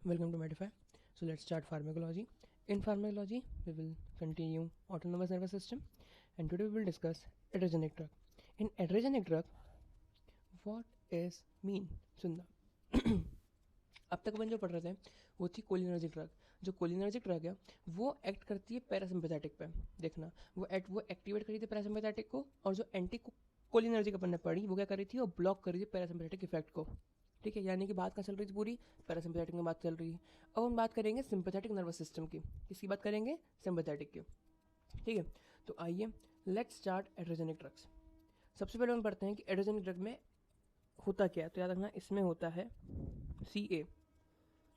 Welcome to Medify. So let's start pharmacology. In pharmacology, we will continue autonomous nervous system, and today we will discuss adrenergic drug. In adrenergic drug, what is mean? सुनना अब तक अपन जो पढ़ रहे थे वो थी cholinergic drug. जो कोलिनर्जिक ड्रग है वो एक्ट करती है पैरासिम्पैथेटिक पे. देखना वो एक्टिवेट करी थी पैरासिम्पैथेटिक को, और जो एंटी कोलिनर्जिक अपन ने पढ़ी वो क्या कर रही थी, वो ब्लॉक कर रही थी पैरासिम्पैथेटिक इफेक्ट को. ठीक है, यानी कि बात कहाँ चल रही थी, पूरी पैरासिम्पैथेटिक में बात चल रही है. अब हम बात करेंगे सिंपैथेटिक नर्वस सिस्टम की. किसकी बात करेंगे? सिंपैथेटिक की. ठीक है, तो आइए लेट्स स्टार्ट एड्रेजेनिक ड्रग्स. सबसे पहले हम पढ़ते हैं कि एड्रेजेनिक ड्रग में होता क्या है. तो याद रखना इसमें होता है CA.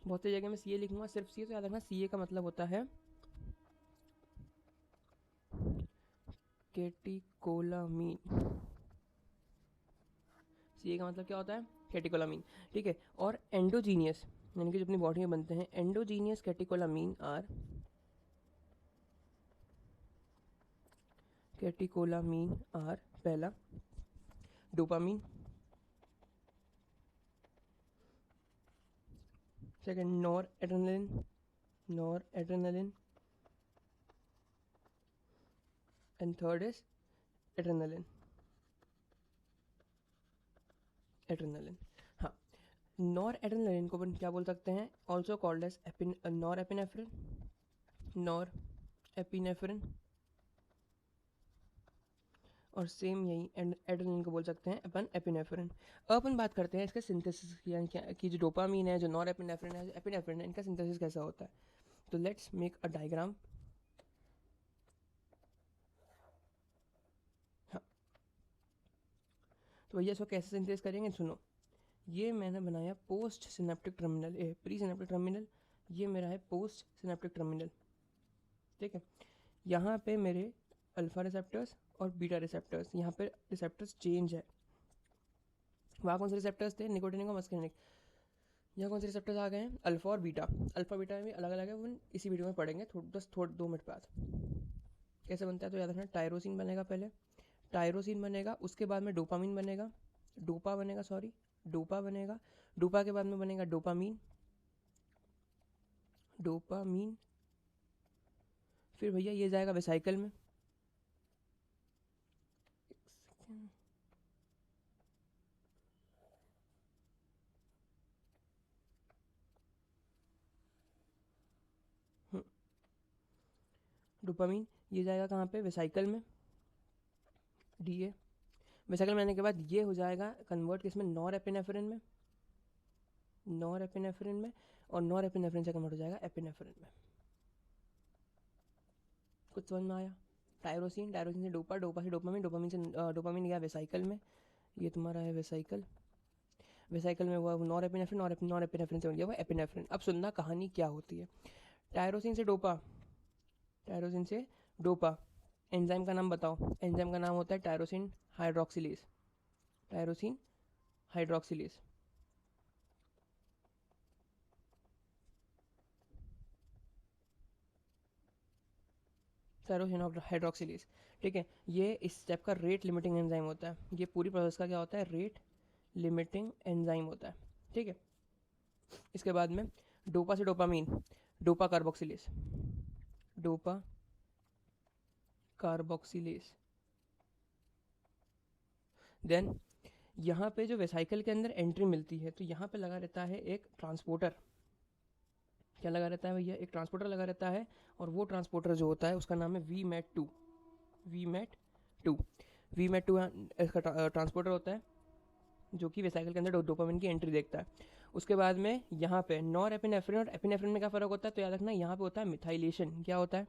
बहुत सी जगह में CA लिखूंगा, सिर्फ CA. तो याद रखना CA का मतलब होता है कैटेकोलामीन. CA का मतलब क्या होता है? कैटेकोलामीन. ठीक है, और एंडोजीनियस यानी कि जो अपनी बॉडी में बनते हैं एंडोजीनियस कैटेकोलामीन आर पहला dopamine, second noradrenaline and third is adrenaline. हाँ, नॉर एड्रेनलिन को अपन क्या बोल सकते हैं? Also called as norepinephrine, और सेम यही एड्रेनलिन को बोल सकते हैं अपन एपिनेफ्रिन. अब अपन बात करते हैं इसके सिंथेसिस की. जो डोपामीन है, जो नॉर एपिनेफ्रिन है, जो एपिनेफ्रिन है, इनका सिंथेसिस कैसा होता है. तो लेट्स मेक अ डायग्राम. हाँ, तो भैया इसको कैसे सिंथेसिस करेंगे, सुनो. ये मैंने बनाया post synaptic terminal, pre synaptic terminal. ये मेरा है पोस्ट सिनेप्टिक टर्मिनल. ठीक है, यहाँ पे मेरे अल्फा रिसेप्टर्स और बीटा रिसेप्टर्स, यहाँ पे रिसेप्टर्स चेंज है. वहाँ कौन से रिसेप्टर्स थे? निकोटिनिक और मस्कारिनिक. यहाँ कौन से रिसेप्टर्स आ गए हैं? अल्फा और बीटा. अल्फा बीटा में भी अलग अलग है, वो इसी वीडियो में पढ़ेंगे थोड़ा 2 मिनट बाद. कैसे बनता है तो याद रखना, टायरोसिन बनेगा पहले. टायरोसिन बनेगा, उसके बाद में डोपामीन बनेगा, डोपा बनेगा. डोपा के बाद में बनेगा डोपामीन. फिर भैया ये जाएगा वेसाइकल में. डोपामीन ये जाएगा कहाँ पे? वेसाइकल में, DA. वेसाइकल में आने के बाद ये हो जाएगा कन्वर्ट किसमें? नॉर एपिनेफ्रिन में, और नॉर एपिनेफ्रिन से कन्वर्ट हो जाएगा एपिनेफ्रिन में. कुछ समझ में आया? टायरोसिन से डोपा से डोपामीन से डोपामीन गया वेसाइकल में. ये तुम्हारा है वेसाइकल में हुआ नॉर एपिनेफ्रिन से बन गया वो एपिनेफ्रिन. अब सुनना कहानी क्या होती है. टायरोसिन से डोपा एंजाइम का नाम बताओ. एंजाइम का नाम होता है टायरोसिन हाइड्रोक्सिलेज. Tyrosine hydroxylase. ठीक है, ये इस स्टेप का रेट लिमिटिंग एंजाइम होता है. ये पूरी प्रोसेस का क्या होता है? रेट लिमिटिंग एंजाइम होता है. ठीक है, इसके बाद में डोपा से डोपामीन, डोपा कार्बोक्सिलेज. देन यहाँ पे जो वेसाइकल के अंदर एंट्री मिलती है तो यहाँ पे लगा रहता है एक ट्रांसपोर्टर. क्या लगा रहता है भैया? एक ट्रांसपोर्टर लगा रहता है, और वो ट्रांसपोर्टर जो होता है उसका नाम है VMAT2. इसका ट्रांसपोर्टर होता है जो कि वेसाइकल के अंदर डोपामिन की एंट्री देखता है. उसके बाद में यहाँ पे नॉर एपिनेफ्रिन और एपिनेफ्रिन में क्या फ़र्क होता है? तो याद रखना यहाँ पे होता है मिथाइलेशन. क्या होता है?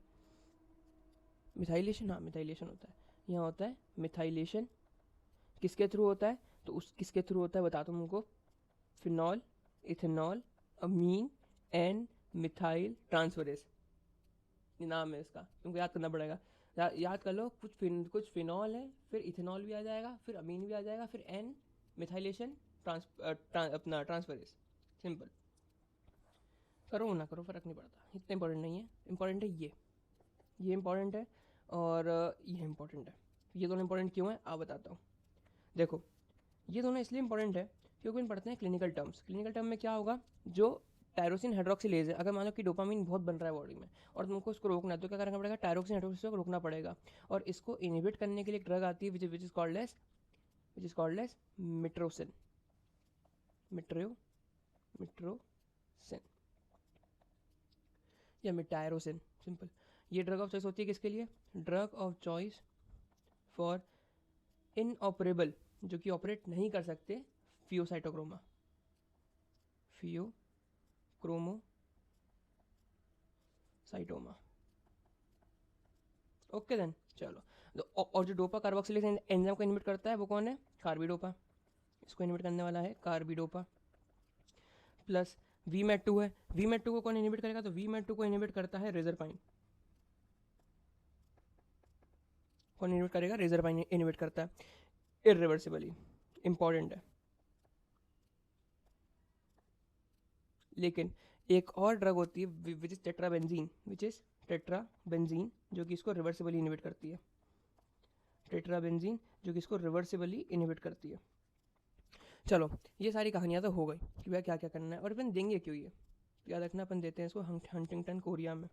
मिथाइलेशन. हाँ, मिथाइलेशन होता है. यहाँ होता है मिथाइलेशन. किसके थ्रू होता है? तो किसके थ्रू होता है बताता हूँ तुमको. Phenol, ethanol, amine and methyl transferase. ये नाम है इसका, तुमको याद करना पड़ेगा. याद कर लो. कुछ फिनॉल है, फिर इथेनॉल भी आ जाएगा, फिर अमीन भी आ जाएगा, फिर एन मिथाइलेशन अपना ट्रांसफरेज. सिंपल. करो ना करो, फ़र्क नहीं पड़ता, इतना इंपॉर्टेंट नहीं है. इंपॉर्टेंट है ये इंपॉर्टेंट है, और ये इंपॉर्टेंट है. ये दोनों इंपॉर्टेंट क्यों है आप बताता हूँ. देखो, ये दोनों इसलिए इंपॉर्टेंट है क्योंकि इन पढ़ते हैं क्लिनिकल टर्म्स. क्लिनिकल टर्म में क्या होगा? जो टायरोसिन हाइड्रोक्सिलेज है। अगर मान लो कि डोपामिन बहुत बन रहा है बॉडी में और तुमको इसको रोकना है तो क्या करना पड़ेगा, टायरोक्सिन हाइड्रोक्सिलेज को रोकना पड़ेगा। और इसको इनहिबिट करने के लिए एक ड्रग आती है विच इज कॉल्ड एज मिट्रोसिन, मिट्रोसिन या मिटायरोसिन, सिंपल। ये ड्रग ऑफ चॉइस होती है किसके लिए, ड्रग ऑफ चॉइस फॉर इनऑपरेबल, जो कि ऑपरेट नहीं कर सकते, फियोसाइटोमा। ओके देन, चलो। और जो डोपा कार्बोक्सिलेज एंजाइम को इनहिबिट करता है वो कौन है, कार्बिडोपा। इसको इनहिबिट करने वाला है कार्बिडोपा। प्लस वीमेट2 है, वीमेट2 को कौन इनहिबिट करेगा, तो वीमेट2 को इनहिबिट करता है रेजरपाइन। कौन इनहिबिट करेगा, रेजरपाइन इनहिबिट करता है इरिवर्सिबली, इंपॉर्टेंट है। लेकिन एक और ड्रग होती है विच इज टेट्राबेंजीन, जो कि इसको रिवर्सिबली इनहिबिट करती है, टेट्राबेंजीन जो कि इसको रिवर्सिबली इनहिबिट करती है। चलो, ये सारी कहानियाँ तो हो गई कि भैया क्या क्या करना है और अपन देंगे क्यों, ये याद रखना, अपन देते हैं इसको हंटिंगटन कोरिया में,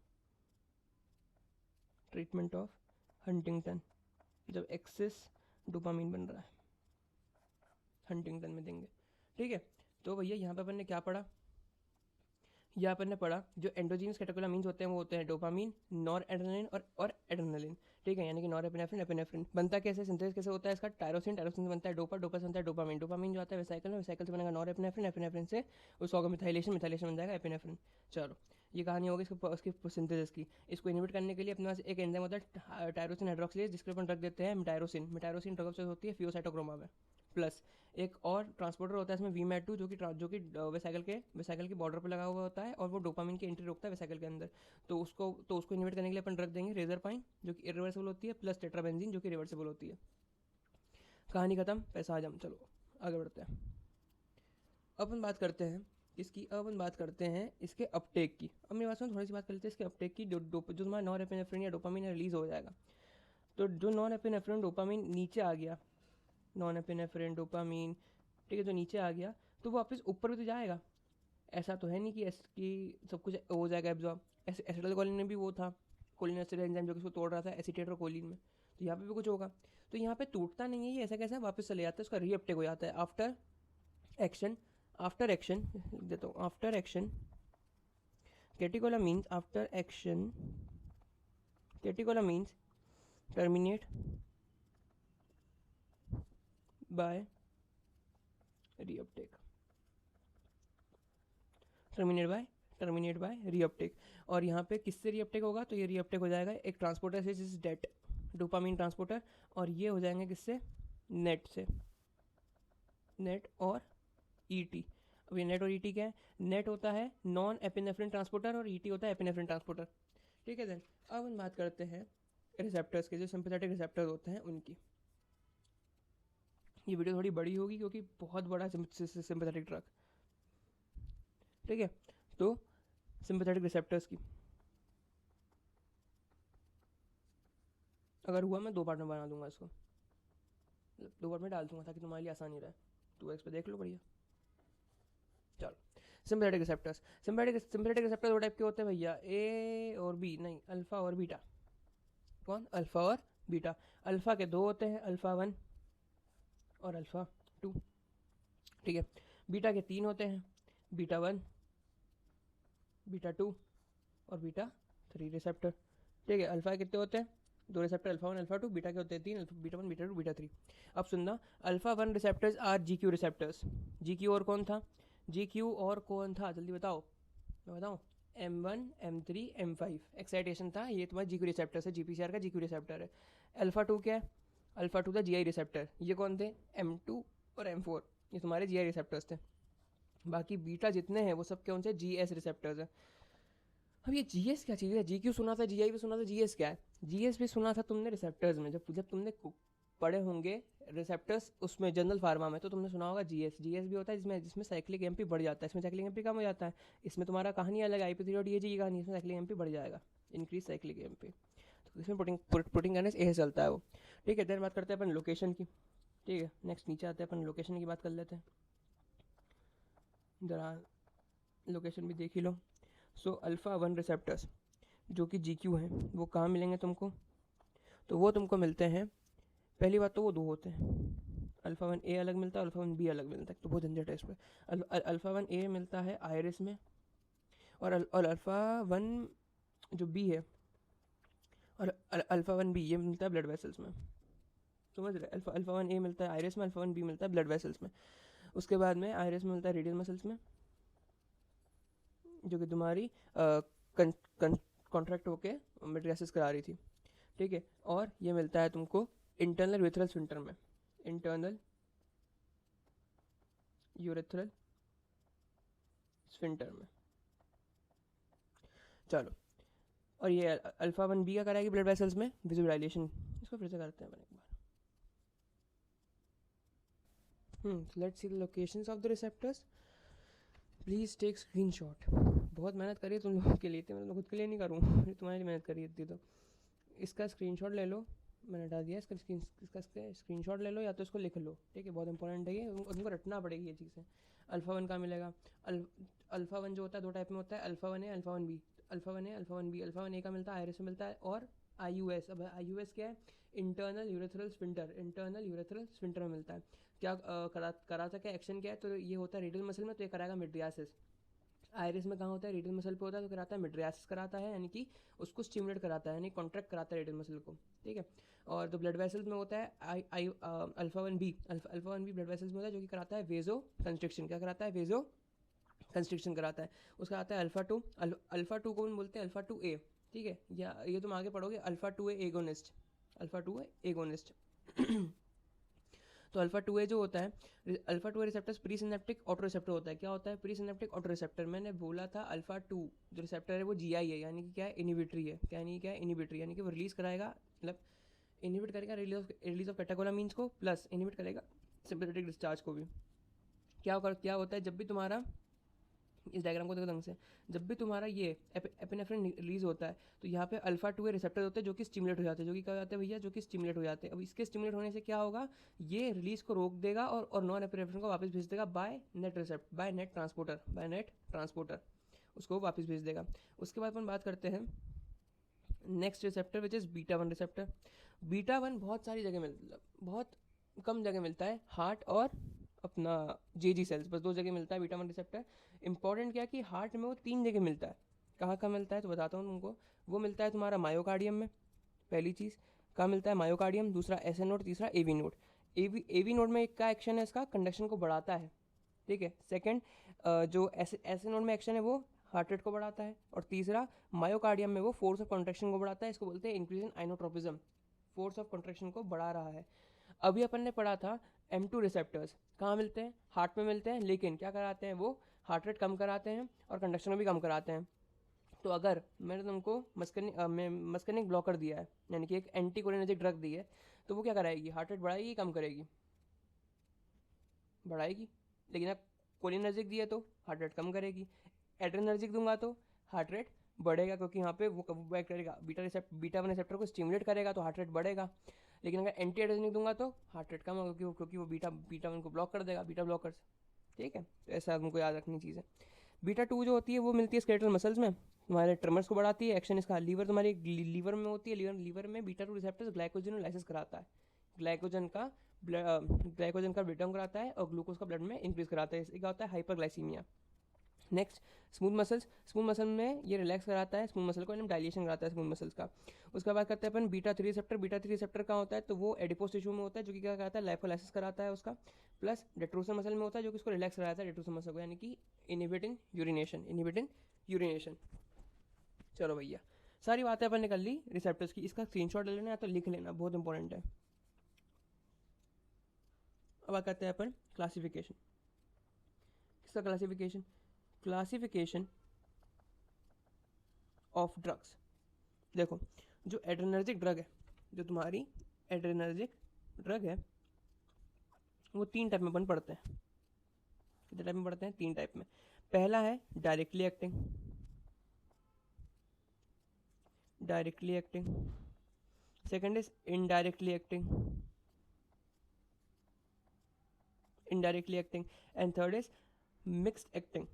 ट्रीटमेंट ऑफ हंटिंगटन, जब एक्सेस डोपामिन बन रहा है हंटिंगटन में देंगे, ठीक है। तो भैया यहाँ पे अपन ने क्या पढ़ा, यहाँ पर ने पढ़ा जो एंडोजीनस कैटेकोलामीन्स होते हैं वो होते हैं डोपामीन, नॉर एड्रेनलिन और एड्रेनलिन, ठीक है। यानी कि नॉर एपिनेफ्रिन, एपिनेफ्रिन बनता कैसे, सिंथेसिस कैसे होता है इसका, टायरोसिन से बनता है डोपा, डोपा से बनता है डोपामीन, डोपामीन जो आता है वेसाइकल में, वेसाइकल से बनेगा नॉर एपिनेफ्रिन, एपिनेफ्रिन से उसको होगा मिथाइलेशन, मिथाइलेशन बन जाएगा एपिनेफ्रिन। चलो, ये कहानी होगी इसकी सिंथेसिस की। इसको इनहिबिट करने के लिए अपने पास एक एंजाइम होता है टायरोसिन हाइड्रोक्सिलेज, जिसके अपन रख देते हैं मिटायरोसिन। मिटायरोसिन ड्रग ऑफ चॉइस होती है फियोसाइटोक्रोमा में। प्लस एक और ट्रांसपोर्टर होता है इसमें वीमेट2, जो कि वेसाइकल के बॉर्डर पर लगा हुआ होता है और वो डोपामिन की एंट्री रोकता है वेसाइकल के अंदर। तो उसको इनहिबिट करने के लिए अपन रख देंगे रेजरपाइन, जो कि इरिवर्सिबल होती है, प्लस टेट्राबेंजीन जो कि रिवर्सिबल होती है। कहानी खत्म, पैसा हजम। चलो आगे बढ़ते हैं। अपन बात करते हैं इसकी, अपन बात करते हैं इसके अपटेक की। अब मेरे पास में थोड़ी सी बात कर लेते हैं इसके अपटेक की। जो तुम्हारा नॉर एपिनेफ्रिन या डोपामिन रिलीज हो जाएगा, तो जो नॉन एपिनेफ्रिन डोपामिन नीचे आ गया, नॉन एपिनेफ्रिन डोपामीन, ठीक है, जो नीचे आ गया तो वो वापस ऊपर भी तो जाएगा। ऐसा तो है नहीं कि सब कुछ हो जाएगा एब्जॉर्ब। एसिटाइलकोलिन में भी वो था, कोलिन एसिड एंजाइम जो कि उसको तोड़ रहा था एसीटेट और कोलिन में, तो यहाँ पे भी कुछ होगा। तो यहाँ पे टूटता नहीं है ये, ऐसा कैसा वापस चले जाता है, उसका रीअपटेक हो जाता है आफ्टर एक्शन देता हूँ, after action catecholamines, after action catecholamines terminate by reuptake, terminate by reuptake. और यहाँ पे किससे रीअपटेक होगा, तो ये रीअपटेक हो जाएगा एक ट्रांसपोर्टर से, जिस डेट डोपामीन ट्रांसपोर्टर, और ये हो जाएंगे किससे, नेट से, नेट और ईटी। अब ये नेट और ईटी क्या है, नेट होता है नॉन एपिनेफ्रिन ट्रांसपोर्टर और ईटी होता है एपिनेफ्रिन ट्रांसपोर्टर, ठीक है। देन अब हम बात करते हैं रिसेप्टर्स के, जो सिंपैथेटिक रिसेप्टर्स होते हैं उनकी। ये वीडियो थोड़ी बड़ी होगी क्योंकि बहुत बड़ा सिंपैथेटिक ड्रग, ठीक है। तो सिंपैथेटिक रिसेप्टर्स की अगर हुआ मैं 2 पार्ट में बना दूंगा इसको, 2 पार्ट में डाल दूंगा ताकि तुम्हारे लिए आसानी रहे, 2x पे देख लो, बढ़िया। चलो, सिंपैथेटिक रिसेप्टर्स, सिंपैथेटिक रिसेप्टर्स दो टाइप के होते हैं भैया, ए और बी, नहीं अल्फा और बीटा। कौन, अल्फा और बीटा। अल्फा के 2 होते हैं, अल्फा 1 और अल्फा 2, ठीक है। बीटा के 3 होते हैं, बीटा 1, बीटा 2 और बीटा 3 रिसेप्टर, ठीक है। अल्फा कितने होते हैं, 2 रिसेप्टर, अल्फा 1 अल्फा 2, बीटा के होते हैं 3, बीटा 1 बीटा 2 बीटा 3। अब सुनना, alpha 1 receptors are GQ receptors. GQ और कौन था, GQ और कौन था, जल्दी बताओ, मैं बताऊँ, M1 M3 M5 एक्साइटेशन था, ये तुम्हारा GQ रिसेप्टर है, GPCR का GQ रिसेप्टर है। अल्फा 2 क्या है, अल्फा 2 था GI रिसेप्टर, ये कौन थे, M2 और M4, ये तुम्हारे GI रिसेप्टर्स थे। बाकी बीटा जितने हैं वो सब कौन से, GS रिसेप्टर्स हैं। अब ये GS क्या चीज़ है, GQ सुना था, GI भी सुना था, GS क्या है, GS भी सुना था तुमने रिसेप्टर्स में, जब तुमने पढ़े होंगे रिसेप्टर्स उसमें जनरल फार्मा में, तो तुमने सुना होगा GS भी होता है जिसमें साइक्लिक एमपी बढ़ जाता है, इसमें साइक्लिक एमपी कम हो जाता है। इसमें तुम्हारा कहानी अलग, IP3 और DAG की कहानी, इसमें साइक्लिक एमपी बढ़ जाएगा, इंक्रीज साइक्लिक एमपी। तो इसमें प्रोटीन काइनेस ऐसे चलता है वो, ठीक है। देन बात करते हैं अपन लोकेशन की, ठीक है। नेक्स्ट नीचे आते हैं अपन लोकेशन की बात कर लेते हैं जरा, लोकेशन भी देख ही लो। सो अल्फ़ा 1 रिसेप्टर्स जो कि GQ हैं वो कहाँ मिलेंगे तुमको? तो वो तुमको मिलते हैं, पहली बात तो वो दो होते हैं, अल्फ़ा 1 A अलग मिलता है, अल्फ़ा 1 B अलग मिलता है, तो बहुत झंझट है इस पर। अल्फ़ा 1 A मिलता है आयरिस में, और अल्फ़ा 1 जो B है, और अल्फ़ा 1 B ये मिलता है ब्लड वेसल्स में। समझ रहे? अल्फ़ा 1 A मिलता है आयरिस में, अल्फ़ा 1 B मिलता है ब्लड वेसल्स में। उसके बाद में आयरिस में मिलता है रेडियल मसल्स में, जो कि तुम्हारी कॉन्ट्रैक्ट होके मेड्रियासिस करा रही थी, ठीक है। और ये मिलता है तुमको इंटरनल यूरेथ्रल स्फिंक्टर में, इंटरनल यूरेथ्रल स्फिंक्टर में। चलो, और ये अल्फ़ा 1 B का कराएगी ब्लड वेसल्स में विजुअलाइजेशन। इसको फिर से करते हैं अपन एक बार। Let's see the locations of the receptors. Please take screenshot. बहुत मेहनत करी है तुम लोगों के लिए, तो मैं खुद के लिए नहीं करूँ तुम्हारी मेहनत करी इतनी तो। इसका स्क्रीनशॉट ले लो, मैंने हटा दिया इसका स्क्रीनशॉट ले लो, या तो इसको लिख लो, ठीक है। बहुत इंपॉर्टेंट है ये, तुमको रटना पड़ेगी ये चीज़ें। अल्फ़ा 1 का मिलेगा, अल्फ़ा 1 जो होता है दो टाइप में होता है, अल्फ़ा 1 है, अल्फ़ा 1 बी। अल्फ़ा 1 है, अल्फ़ा 1 बी। अल्फ़ा 1 ए का मिलता है आयरिस में मिलता है, और IUS। अब IUS क्या है? Internal urethral sphincter, internal urethral sphincter में मिलता है। क्या कराता क्या, एक्शन क्या है? तो ये होता है रेडियल मसल में, तो ये कराएगा मिड्रियासिस। आयरिस में कहाँ होता है? रेडियल मसल पे होता है, तो कराता है मिड्रियासिस कराता है, यानी कि उसको स्टिमुलेट कराता है, यानी कॉन्ट्रैक्ट कराता है रेडियल मसल को, ठीक है। और तो ब्लड वेसल्स में होता है alpha 1 B, alpha 1 B blood vessels में होता है, जो कि कराता है वेजो कंस्ट्रिक्शन। क्या कराता है? वेजो कंस्ट्रिक्शन कराता है। उसका आता है अल्फ़ा 2, अल्फ़ा 2 को बोलते हैं अल्फ़ा 2A, ठीक है। या ये तुम आगे पढ़ोगे alpha 2A agonist, alpha 2A agonist तो अल्फा 2A जो होता है, alpha 2A receptor pre synaptic auto receptor होता है। क्या होता है प्री सिनेप्टिक ऑटो रिसेप्टर? मैंने बोला था अल्फा 2 जो रिसेप्टर है वो GI है, यानी कि क्या है? इनिबिटरी है। क्या नहीं, क्या है? इनिबिटरी, यानी कि वो रिलीज कराएगा, मतलब इनिबिट करेगा रिलीज ऑफ कैटेकोलामीन्स को, प्लस इनिबिट करेगा सिंपैथेटिक डिस्चार्ज को भी। क्या होता है जब भी तुम्हारा, इस डायग्राम को देखो ढंग से, जब भी तुम्हारा ये एपिनेफ्रिन रिलीज होता है, तो यहाँ पे अल्फा 2A रिसेप्टर होते हैं जो कि स्टिमुलेट हो जाते हैं, जो कि क्या हो जाते हैं भैया? जो कि स्टिमुलेट हो जाते हैं। अब इसके स्टिमुलेट होने से क्या होगा? ये रिलीज को रोक देगा और नॉन एपिनेफ्रिन को वापस भेज देगा बाय नेट ट्रांसपोर्टर उसको वापस भेज देगा। उसके बाद अपन बात करते हैं next receptor which is beta 1 receptor. Beta 1 बहुत सारी जगह बहुत कम जगह मिलता है, हार्ट और अपना JG सेल्स, बस दो जगह मिलता है बीटा 1 रिसेप्टर। इंपॉर्टेंट क्या है कि हार्ट में वो 3 जगह मिलता है। कहाँ कहाँ मिलता है तो बताता हूँ तुमको। वो मिलता है तुम्हारा मायोकार्डियम में, पहली चीज़। कहाँ मिलता है? मायोकार्डियम। दूसरा SN नोड, तीसरा AV नोड। AV नोड में क्या एक्शन है इसका? कंडक्शन को बढ़ाता है, ठीक है। सेकंड जो SN नोड में एक्शन है वो हार्ट रेट को बढ़ाता है। और तीसरा मायोकार्डियम में वो फोर्स ऑफ कॉन्ट्रैक्शन को बढ़ाता है, इसको बोलते हैं increase in inotropism, force of contraction को बढ़ा रहा है। अभी अपन ने पढ़ा था M2 रिसेप्टर्स कहाँ मिलते हैं? हार्ट में मिलते हैं, लेकिन क्या कराते हैं वो? हार्ट रेट कम कराते हैं और कंडक्शन भी कम कराते हैं। तो अगर मैंने तुमको मस्कनिक ब्लॉकर दिया है, यानी कि एक एंटी कोलिनर्जिक ड्रग दी है, तो वो क्या कराएगी? हार्ट रेट बढ़ाएगी, कम करेगी? बढ़ाएगी। लेकिन अब कोलिनर्जिक दिया तो हार्ट रेट कम करेगी। एड्रेनर्जिक दूंगा तो हार्ट रेट बढ़ेगा, क्योंकि यहाँ पे वो बैक करेगा, बीटा 1 रिसेप्टर को स्टिमुलेट करेगा, तो हार्ट रेट बढ़ेगा। लेकिन अगर एंटी एड्रेनिक दूंगा तो हार्ट रेट कम होगा, क्योंकि वो बीटा 1 को ब्लॉक कर देगा, बीटा ब्लॉकर्स, ठीक है। तो ऐसा तुमको याद रखनी चीज़ है। बीटा 2 जो होती है वो मिलती है स्केलेटल मसल्स में, तुम्हारे ट्रमर्स को बढ़ाती है। एक्शन इसका लीवर, तुम्हारी लीवर में होती है। लीवर में बीटा 2 रिसेप्टर्स ग्लाइकोजन लाइसिस कराता है, ग्लाइकोजन का ग्लाइकोजन का ब्रेकडाउन कराता है और ग्लूकोज का ब्लड में इंक्रीज कराता है। इससे क्या होता है? Hyperglycaemia. Next smooth muscles, smooth muscle में ये रिलैक्स कराता है, स्मूथ मसल को डायलेशन कराता है स्मूथ मसल्स का। उसके बाद करते हैं अपन बीटा 3 रिसेप्टर। बीटा 3 रिसेप्टर कहाँ होता है? तो वो एडिपोस टिश्यू में होता है, जो कि क्या कराता है? लाइपोलाइसिस कराता है उसका। प्लस डेट्रोसर मसल में होता है, जो कि उसको रिलैक्स कराता है डेट्रोसर मसल को, यानी कि इनहिबिटिंग यूरिनेशन। चलो भैया, सारी बातें अपन ने कर ली रिसेप्टर्स की। इसका स्क्रीनशॉट ले लेना या तो लिख लेना, बहुत इंपॉर्टेंट है। अब बात करते हैं अपन क्लासिफिकेशन। किसका क्लासिफिकेशन? Classification of drugs. देखो, जो एड्रेनर्जिक ड्रग है, जो तुम्हारी एड्रेनर्जिक ड्रग है, वो 3 टाइप में अपन पढ़ते हैं। कितने टाइप में पढ़ते हैं? 3 टाइप में। पहला है directly acting. Second is indirectly acting and third is mixed acting.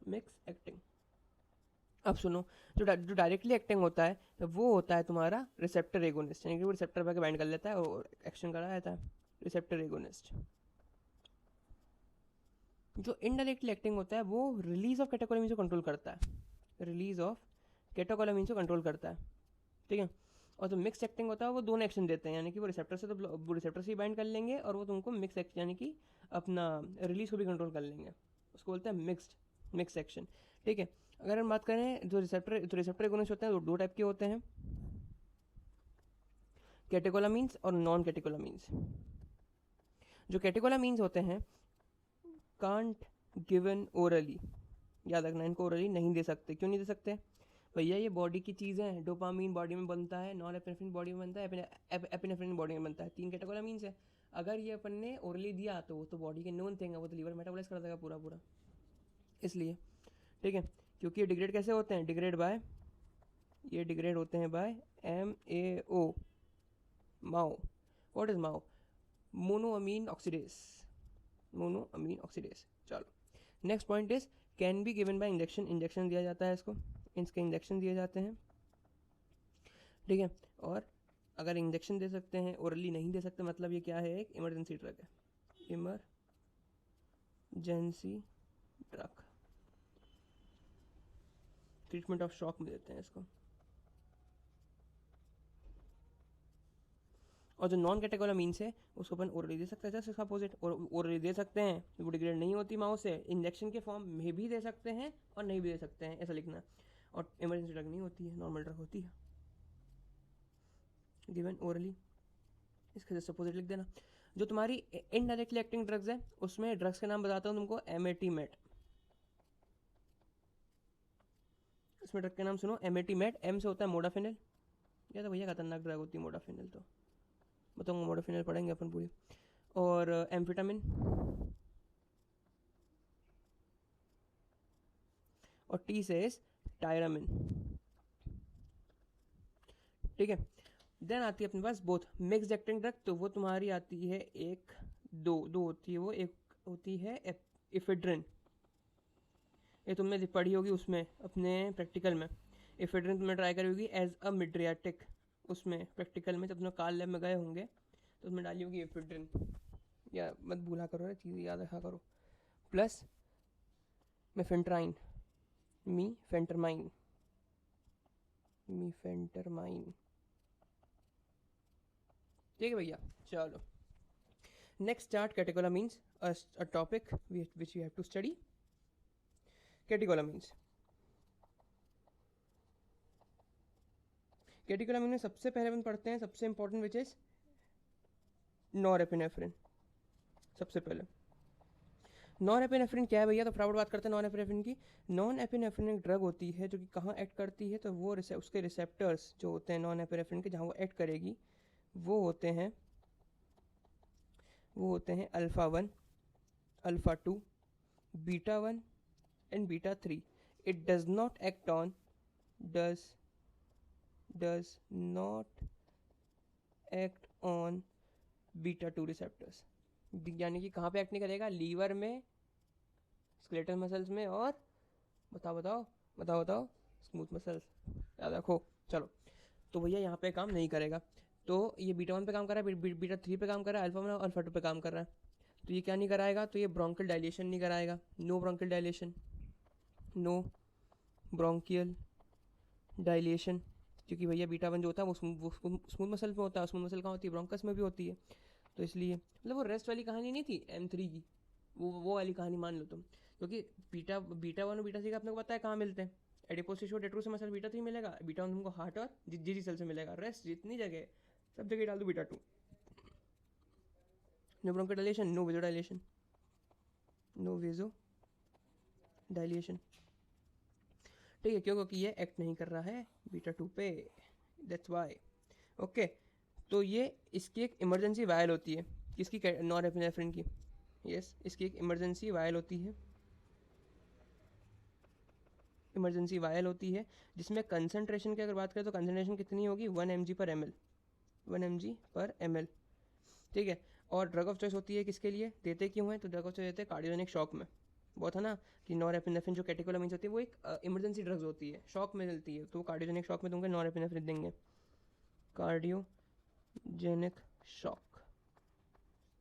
Mix acting. अब सुनो, जो डायरेक्टली एक्टिंग होता है तो वो होता है तुम्हारा रिसेप्टर एगोनिस्ट, यानी कि वो रिसेप्टर पर बाइंड कर लेता है और एक्शन करा जाता है, रिसेप्टर एगोनिस्ट। जो इनडायरेक्टली एक्टिंग होता है वो रिलीज ऑफ कैटेकोलामिन को कंट्रोल करता है, रिलीज ऑफ कैटेकोलामिन को कंट्रोल करता है, ठीक है। और जो मिक्स एक्टिंग होता है वो दोनों एक्शन देते हैं, यानी कि वो रिसेप्टर से तो वो रिसेप्टर से ही बाइंड कर लेंगे और वो तुमको मिक्स एक्शन यानी कि अपना रिलीज को भी कंट्रोल कर लेंगे, उसको बोलते हैं मिक्स एक्शन, ठीक है। अगर हम बात करें जो रिसेप्टर एगोनिस्ट होते हैं वो दो टाइप के होते हैं, कैटेकोलामीन्स और नॉन कैटेकोलामीन्स। जो कैटेकोलामीन्स होते हैं कांट गिवन ओरली, याद रखना इनको ओरली नहीं दे सकते। क्यों नहीं दे सकते भैया, ये बॉडी की चीज़ें हैं, डोपामीन बॉडी में बनता है, नॉन एपिनेफ्रिन बॉडी में बनता है, एपिनेफ्रिन बॉडी में बनता है, 3 कैटेकोलामीन्स है। अगर ये अपन ने ओरली दिया तो वो तो बॉडी के नोन थिंग है, वो तो लीवर मेटाबोलाइज कर देगा पूरा पूरा, इसलिए, ठीक है। क्योंकि ये डिग्रेड कैसे होते हैं, ये डिग्रेड होते हैं by MAO, MAO. What is MAO? Monoamine oxidase, चलो next point is can be given by injection दिया जाता है इसको, इसके इंजेक्शन दिए जाते हैं, ठीक है। और अगर इंजेक्शन दे सकते हैं ओरली नहीं दे सकते, मतलब ये क्या है, एक इमरजेंसी ड्रग है, emergency drug, treatment of shock में देते हैं इसको। और जो नॉन कैटेकोलामीन्स है उसको अपन ओरली दे सकते हैं, जैसे इसका अपोजिट, और ओरली दे सकते हैं वो डिग्रेड नहीं होती माउस से, इंजेक्शन के फॉर्म में भी दे सकते हैं और नहीं भी दे सकते हैं, ऐसा लिखना। और इमरजेंसी ड्रग नहीं होती है, नॉर्मल ड्रग होती है, गिवन ओरली, इसका जैसे अपोजिट लिख देना। जो तुम्हारी इनडायरेक्टली एक्टिंग ड्रग्स है उसमें ड्रग्स के नाम बताता हूँ तुमको, MAT-MET, इसमें ड्रग के नाम सुनो, MAT-MET, M से होता है मोडाफिनिल, या तो भैया खतरनाक ड्रग होती है मोडाफिनिल, तो बताऊंगा मोडाफिनिल पढ़ेंगे अपन पूरी। और एम्फेटामिन, और T से इज टायरामिन, ठीक है। देन आती है अपने पास बोथ मिक्स्ड एक्टिंग ड्रग, तो वो तुम्हारी आती है एक दो होती है वो, एक होती है इफेड्रिन, ये तुमने पढ़ी होगी उसमें अपने प्रैक्टिकल में, इफेड्रिन तुमने ट्राई करी होगी एज अ मिड्रियाटिक, उसमें प्रैक्टिकल में जब तुम काल लैब में गए होंगे तो उसमें डाली होगी एफिड्रिन, या मत भूला करो, चीज़ याद रखा करो। प्लस मेफेंट्राइन, मीफेंटरमाइन, ठीक है भैया। चलो next start catecholamines, a topic which you have to study. Catecholamines में सबसे पहले अपन पढ़ते हैं सबसे इंपॉर्टेंट विच इज नॉरएपिनेफ्रिन। सबसे पहले नॉरएपिनेफ्रिन क्या है भैया, तो फटाफट बात करते हैं नॉरएपिनेफ्रिन की। नॉरएपिनेफ्रिन एक ड्रग होती है जो कि कहाँ एक्ट करती है, तो वो उसके रिसेप्टर्स जो होते हैं नॉरएपिनेफ्रिन के, जहाँ वो एक्ट करेगी वो होते हैं alpha 1, alpha 2, beta 1 and beta 3। It does not act on beta 2 receptors, यानी कि कहाँ पे एक्ट नहीं करेगा, लीवर में, स्केलेटल मसल्स में, और बताओ स्मूथ मसल्स, याद रखो। चलो तो भैया यहाँ पे काम नहीं करेगा, तो ये बीटा 1 पे काम कर रहा है, बीटा 3 पे काम कर रहा है, अल्फा 1 और अल्फा 2 पे काम कर रहा है, तो ये क्या नहीं कराएगा, तो ये ब्रोंकियल डायलेशन नहीं कराएगा, नो ब्रोंकियल डायलेशन, क्योंकि भैया बीटा 1 जो होता है वो स्मूथ मसल पे होता है, स्मूथ मसल कहाँ होती है, ब्रोंकस में भी होती है, तो इसलिए मतलब वो रेस्ट वाली कहानी नहीं थी M3 की, वो वाली कहानी मान लो तुम, क्योंकि बीटा 1 और बीटा 3 का अपने को पता है कहाँ मिलते हैं, एडिपोस टिश्यू डेट्रोस मसल बीटा 3 मिलेगा, बीटा 1 तुमको हार्ट और जी सेल से मिलेगा, रेस्ट जितनी जगह सब जगह डाल दो beta 2। No bronchial dilation, no vaso dilation, ठीक है, क्योंकि ये एक्ट नहीं कर रहा है बीटा 2 पे, दैट्स वाई। ओके, तो ये इसकी एक इमरजेंसी वायल होती है, किसकी, नॉरएपिनेफ्रिन की, यस इसकी एक इमरजेंसी वायल होती है, जिसमें कंसंट्रेशन की अगर बात करें तो कंसंट्रेशन कितनी होगी, 1 mg/ml, ठीक है। और ड्रग ऑफ चॉइस होती है किसके लिए, देते क्यों है, तो ड्रग ऑफ चॉइस देते हैं कार्डियोजेनिक शॉक में, बहुत है ना कि नॉरएपिनेफ्रिन जो कैटेकोलामाइन्स होती है वो एक इमरजेंसी ड्रग्स होती है, शॉक में मिलती है, तो कार्डियोजेनिक शॉक में तुमको नॉरएपिनेफ्रिन देंगे, कार्डियोजेनिक शॉक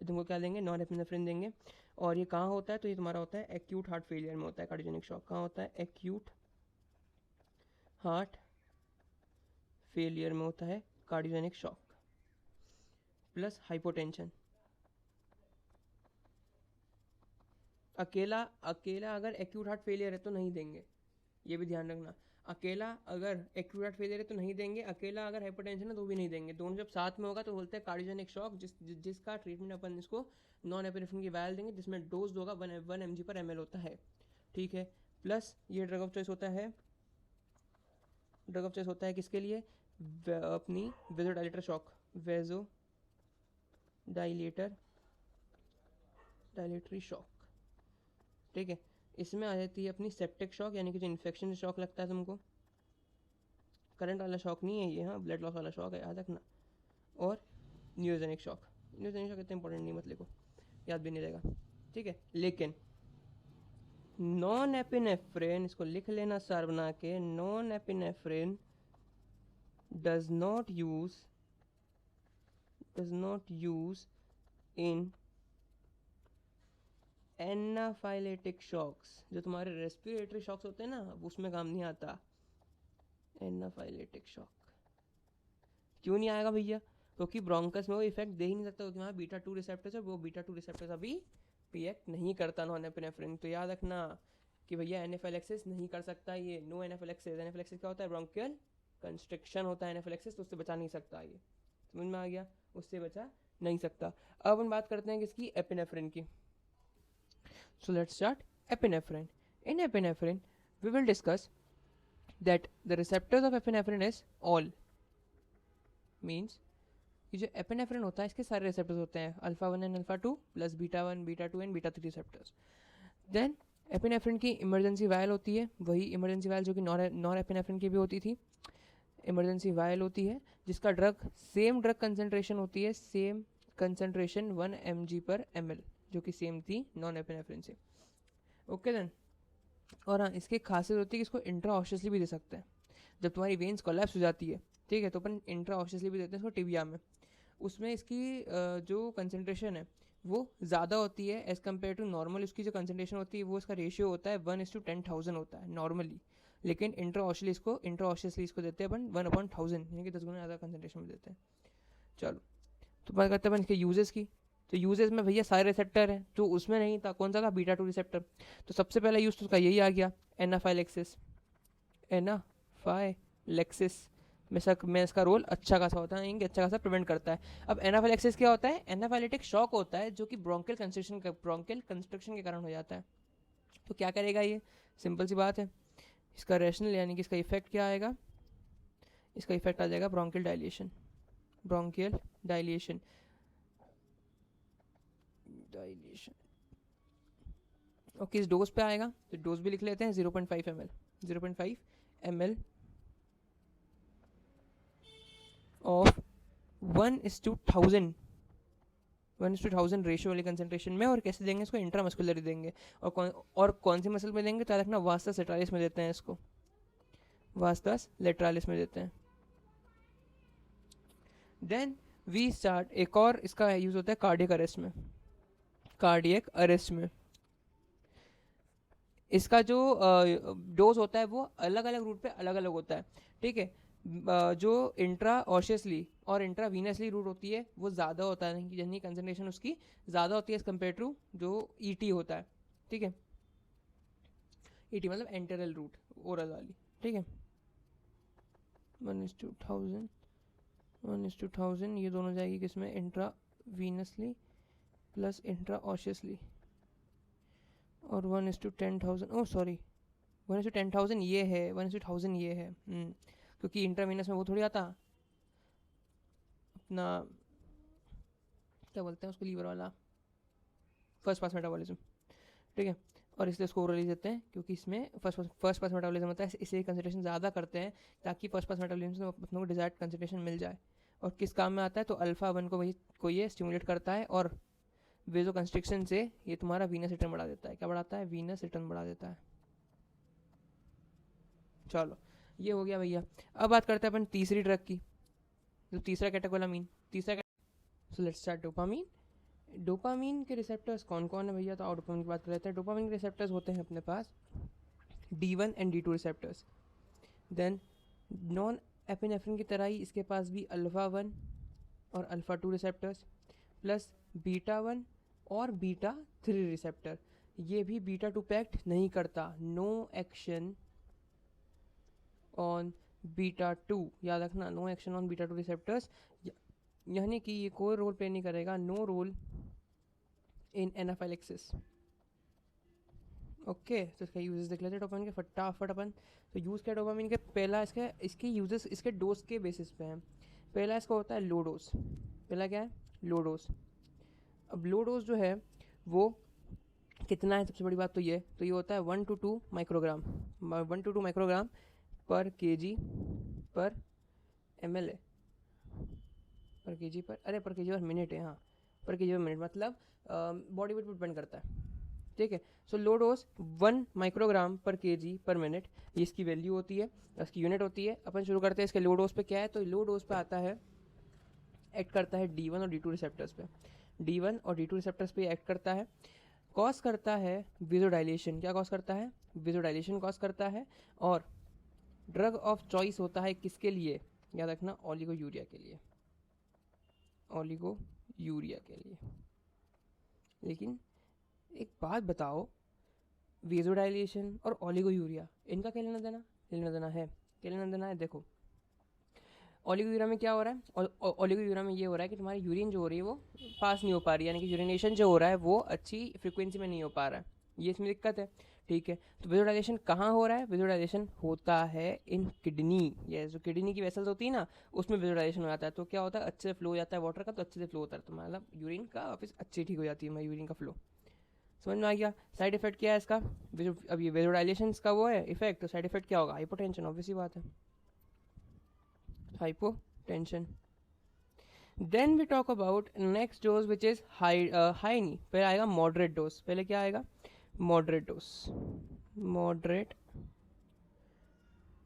तुमको क्या देंगे, नॉरएपिनेफ्रिन देंगे। और ये कहाँ होता है, तो ये तुम्हारा होता है एक्यूट हार्ट फेलियर में होता है कार्डियोजेनिक शॉक। कहाँ होता है, एक्यूट हार्ट फेलियर में होता है कार्डियोजेनिक शॉक प्लस हाइपोटेंशन। अकेला अकेला अगर एक्यूट हार्ट फेलियर है तो नहीं देंगे, ये भी ध्यान रखना। अकेला अगर एक्यूट हार्ट फेलियर है तो नहीं देंगे, अकेला अगर हाइपरटेंशन है तो भी नहीं देंगे। दोनों जब साथ में होगा तो बोलते हैं कार्डियोजेनिक शॉक, जिसका ट्रीटमेंट अपन इसको नॉन एपिनेफ्रिन की वायल देंगे, जिसमें डोज होगा 1 mg/ml होता है, ठीक है। प्लस ये ड्रग ऑफ चॉइस होता है, ड्रग ऑफ चॉइस होता है किसके लिए, अपनी वेजोडाइलेटर शॉक, वेजो डायलेटरी शॉक, ठीक है। इसमें आ जाती है अपनी सेप्टिक शॉक, यानी कि जो इन्फेक्शन से शॉक लगता है तुमको, करंट वाला शॉक नहीं है ये, हाँ ब्लड लॉस वाला शॉक है, याद रखना। और न्यूरोजेनिक शॉक, न्यूरोजेनिक शॉक इतना इंपॉर्टेंट नहीं, मत लिखो, याद भी नहीं रहेगा, ठीक है। लेकिन नॉन एपिनेफ्रिन, इसको लिख लेना सार बना के, non epinephrine does not use in anaphylactic shocks, जो तुम्हारे रेस्पिरेटरी शॉक्स होते हैं ना, उसमें काम नहीं आता एनाफाइलेटिक शॉक। क्यों नहीं आएगा भैया, क्योंकि ब्रोंकस में वो इफेक्ट दे ही नहीं सकता, क्योंकि वहाँ बीटा 2 रिसेप्टर्स है, वो बीटा 2 रिसेप्टर्स अभी रिएक्ट नहीं करता नॉन एपिनेफ्रिन। तो याद रखना कि भैया एनाफाइलेक्सिस नहीं कर सकता ये, नो एनाफाइलेक्सिस। एनाफाइलेक्सिस क्या होता है, ब्रोंकियल कंस्ट्रिक्शन होता है एनाफाइलेक्सिस, तो उससे बचा नहीं सकता ये, समझ में आ गया, उससे बचा नहीं सकता। अब हम बात करते हैं किसकी, एपिनेफ्रिन की। So let's start epinephrine. In epinephrine, we will discuss that the receptors of epinephrine is all. Means ये जो epinephrine होता है इसके सारे receptors होते हैं, alpha 1 and alpha 2 plus beta 1, beta 2 and beta 3 receptors. Then epinephrine की इमरजेंसी वायल होती है, वही इमरजेंसी वायल जो कि नॉर एपिनेफ्रिन की भी होती थी, इमरजेंसी वायल होती है जिसका सेम ड्रग कंसेंट्रेशन होती है, सेम कंसेंट्रेशन 1 mg/ml, जो कि सेम थी नॉन एपिनेफ्रिन से, ओके देन। और हाँ, इसकी खासियत होती है कि इसको इंट्राऑशियसली भी दे सकते हैं, जब तुम्हारी वेन्स कोलैप्स हो जाती है, ठीक है, तो अपन इंट्राऑशियसली भी देते हैं इसको टिबिया में। उसमें इसकी जो कंसेंट्रेशन है वो ज़्यादा होती है एज़ कम्पेयर टू नॉर्मल। उसकी जो कंसेंट्रेशन होती है वो इसका रेशियो होता है 1:10,000 होता है नॉर्मली, लेकिन इंट्राऑशियसली इसको देते हैं अपन 1/1000, यानी कि 10 गुना ज़्यादा कंसेंट्रेशन में देते हैं। चलो, तो बात करते हैं अपन इसके यूजेस की। तो यूजेस में भैया सारे रिसेप्टर हैं, जो उसमें नहीं था कौन सा था, बीटा 2 रिसेप्टर। तो सबसे पहला यूज़ तो उसका यही आ गया, एनाफाइलेक्सिस। एनाफाइलेक्सिस में इसका रोल अच्छा खासा होता है, अच्छा खासा प्रिवेंट करता है। अब एनाफाइलेक्सिस क्या होता है, एनाफाइलेटिक शॉक होता है जो कि ब्रोंकियल कंस्ट्रक्शन के कारण हो जाता है। तो क्या करेगा ये, सिंपल सी बात है, इसका रैशनल यानी कि इसका इफेक्ट क्या आएगा, इसका इफेक्ट आ जाएगा ब्रोंकियल डायलिएशन। ओके, इस डोज पे आएगा तो डोज भी लिख लेते हैं, 0.5 ml ऑफ 1:1000 रेशियो वाली कंसेंट्रेशन में। और कैसे देंगे इसको, इंट्रामस्कुलर देंगे। और कौन सी मसल में देंगे, तो रखना वास्टस लेटरालिस में देते हैं इसको, वास्टस लेटरालिस में देते हैं। देन वी स्टार्ट, एक और इसका यूज होता है कार्डियक अरेस्ट में। इसका जो डोज होता है वो अलग अलग रूट पे अलग अलग होता है, ठीक है। जो इंट्रा ऑशियसली और इंट्रावीनसली रूट होती है वो ज़्यादा होता है, यानी कंसनट्रेशन उसकी ज़्यादा होती है एज कम्पेयर टू जो ईटी होता है, ठीक है। ईटी मतलब एंटेरल रूट, ओरल वाली, ठीक है। 1:1000 ये दोनों जाएगी किसमें, इंट्रावीनसली प्लस इंट्रा ऑशियसली। और 1:10,000, ओह सॉरी 1:10,000 ये है, 1:1000 ये है, क्योंकि इंट्रावीनस में वो थोड़ी आता अपना, क्या बोलते हैं उसको, लीवर वाला फर्स्ट पास मेटाबॉलिज्म, ठीक है। और इसलिए उसको ओरली देते हैं, क्योंकि इसमें फर्स्ट पास मेटाबॉलिज्म होता है, इसलिए कंसंट्रेशन ज़्यादा करते हैं ताकि फर्स्ट पास मेटाबॉलिज्म से अपने को डिजायर्ड कंसंट्रेशन मिल जाए। और किस काम में आता है, तो अल्फा 1 को ये स्टिमुलेट करता है, और वेजो कंस्ट्रिक्शन से ये तुम्हारा वीनस रिटर्न बढ़ा देता है। क्या बढ़ाता है? वीनस रिटर्न बढ़ा देता है। चलो ये हो गया भैया। अब बात करते हैं अपन तीसरी ड्रग की, तो तीसरा catecholamine. So let's start dopamine. Dopamine के रिसेप्टर्स कौन कौन है भैया? तो और डोपामीन की बात कर लेते हैं। डोपामीन के रिसेप्टर्स होते हैं अपने पास D1 and D2 receptors. Then non epinephrine की तरह ही इसके पास भी अल्फा 1 और अल्फा 2 रिसेप्टर्स प्लस बीटा 1 और बीटा 3 रिसेप्टर। ये भी बीटा 2 पैक्ट नहीं करता, नो एक्शन ऑन बीटा 2, याद रखना, no action on beta 2 receptors, यानी कि ये कोई रोल प्ले नहीं करेगा, no role in anaphylaxis. Okay, तो इसका यूजेस देख लेते हैं डोपामिन के फटाफट अपन। तो यूज़ क्या डोपामिन के? पहला इसके यूजेस इसके डोज के बेसिस पे हैं। पहला इसका होता है लो डोज। पहला क्या है? Low dose. अब लो डोज जो है वो कितना है? सबसे बड़ी बात तो ये होता है 1 to 2 microgram, 1 to 2 microgram per kg पर ml है, पर kg पर मिनट है, हाँ पर kg पर मिनट, मतलब बॉडी वेट पर डिपेंड करता है, ठीक है। सो low dose 1 microgram per kg पर मिनट, ये इसकी वैल्यू होती है, इसकी यूनिट होती है। अपन शुरू करते हैं इसके लो डोज पे। क्या है? तो लो डोज पे आता है, एक्ट करता है D1 और D2 रिसेप्टर्स पे। D1 और D2 रिसेप्टर्स पे एक्ट करता है, कॉज करता है विजोडाइलेशन। क्या कॉज करता है? विजोडाइलेशन कॉज करता है। और ड्रग ऑफ चॉइस होता है किसके लिए? याद रखना, ओलिगोयूरिया के लिए, ओलिगोयूरिया के लिए। लेकिन एक बात बताओ, वेजोडाइलेशन और ओलिगोयूरिया, इनका क्या लेना देना? लेना देना है, क्या लेना देना है? देखो ओलिगोयूरिया में क्या हो रहा है? ओलिगोयूरिया में ये हो रहा है कि तुम्हारी यूरिन जो हो रही है वो पास नहीं हो पा रही है, यानी कि यूरिनेशन जो हो रहा है वो अच्छी फ्रिक्वेंसी में नहीं हो पा रहा है, ये इसमें दिक्कत है, ठीक है। तो वेजोडाइलेशन कहाँ हो रहा है? वेजोडाइलेशन होता है इन किडनी, ये जो किडनी की वेसल्स होती है ना, उसमें वेजोडाइलेशन हो जाता है। तो क्या होता है? अच्छे से फ्लो हो जाता है वाटर का, तो अच्छे से फ्लो होता है, तो मतलब यूरिन का वापस अच्छी ठीक हो जाती है हमारी यूरिन का फ्लो। समझ में आ गया? साइड इफेक्ट क्या है इसका? अब ये वेजोडाइलेशन का वो है इफेक्ट, तो साइड इफेक्ट क्या होगा? हाइपोटेंशन, ऑब्वियस ही बात है, hypotension. Then we talk about next dose which is high नहीं, पहले आएगा मॉडरेट डोज। पहले क्या आएगा? मॉडरेट डोज, मॉडरेट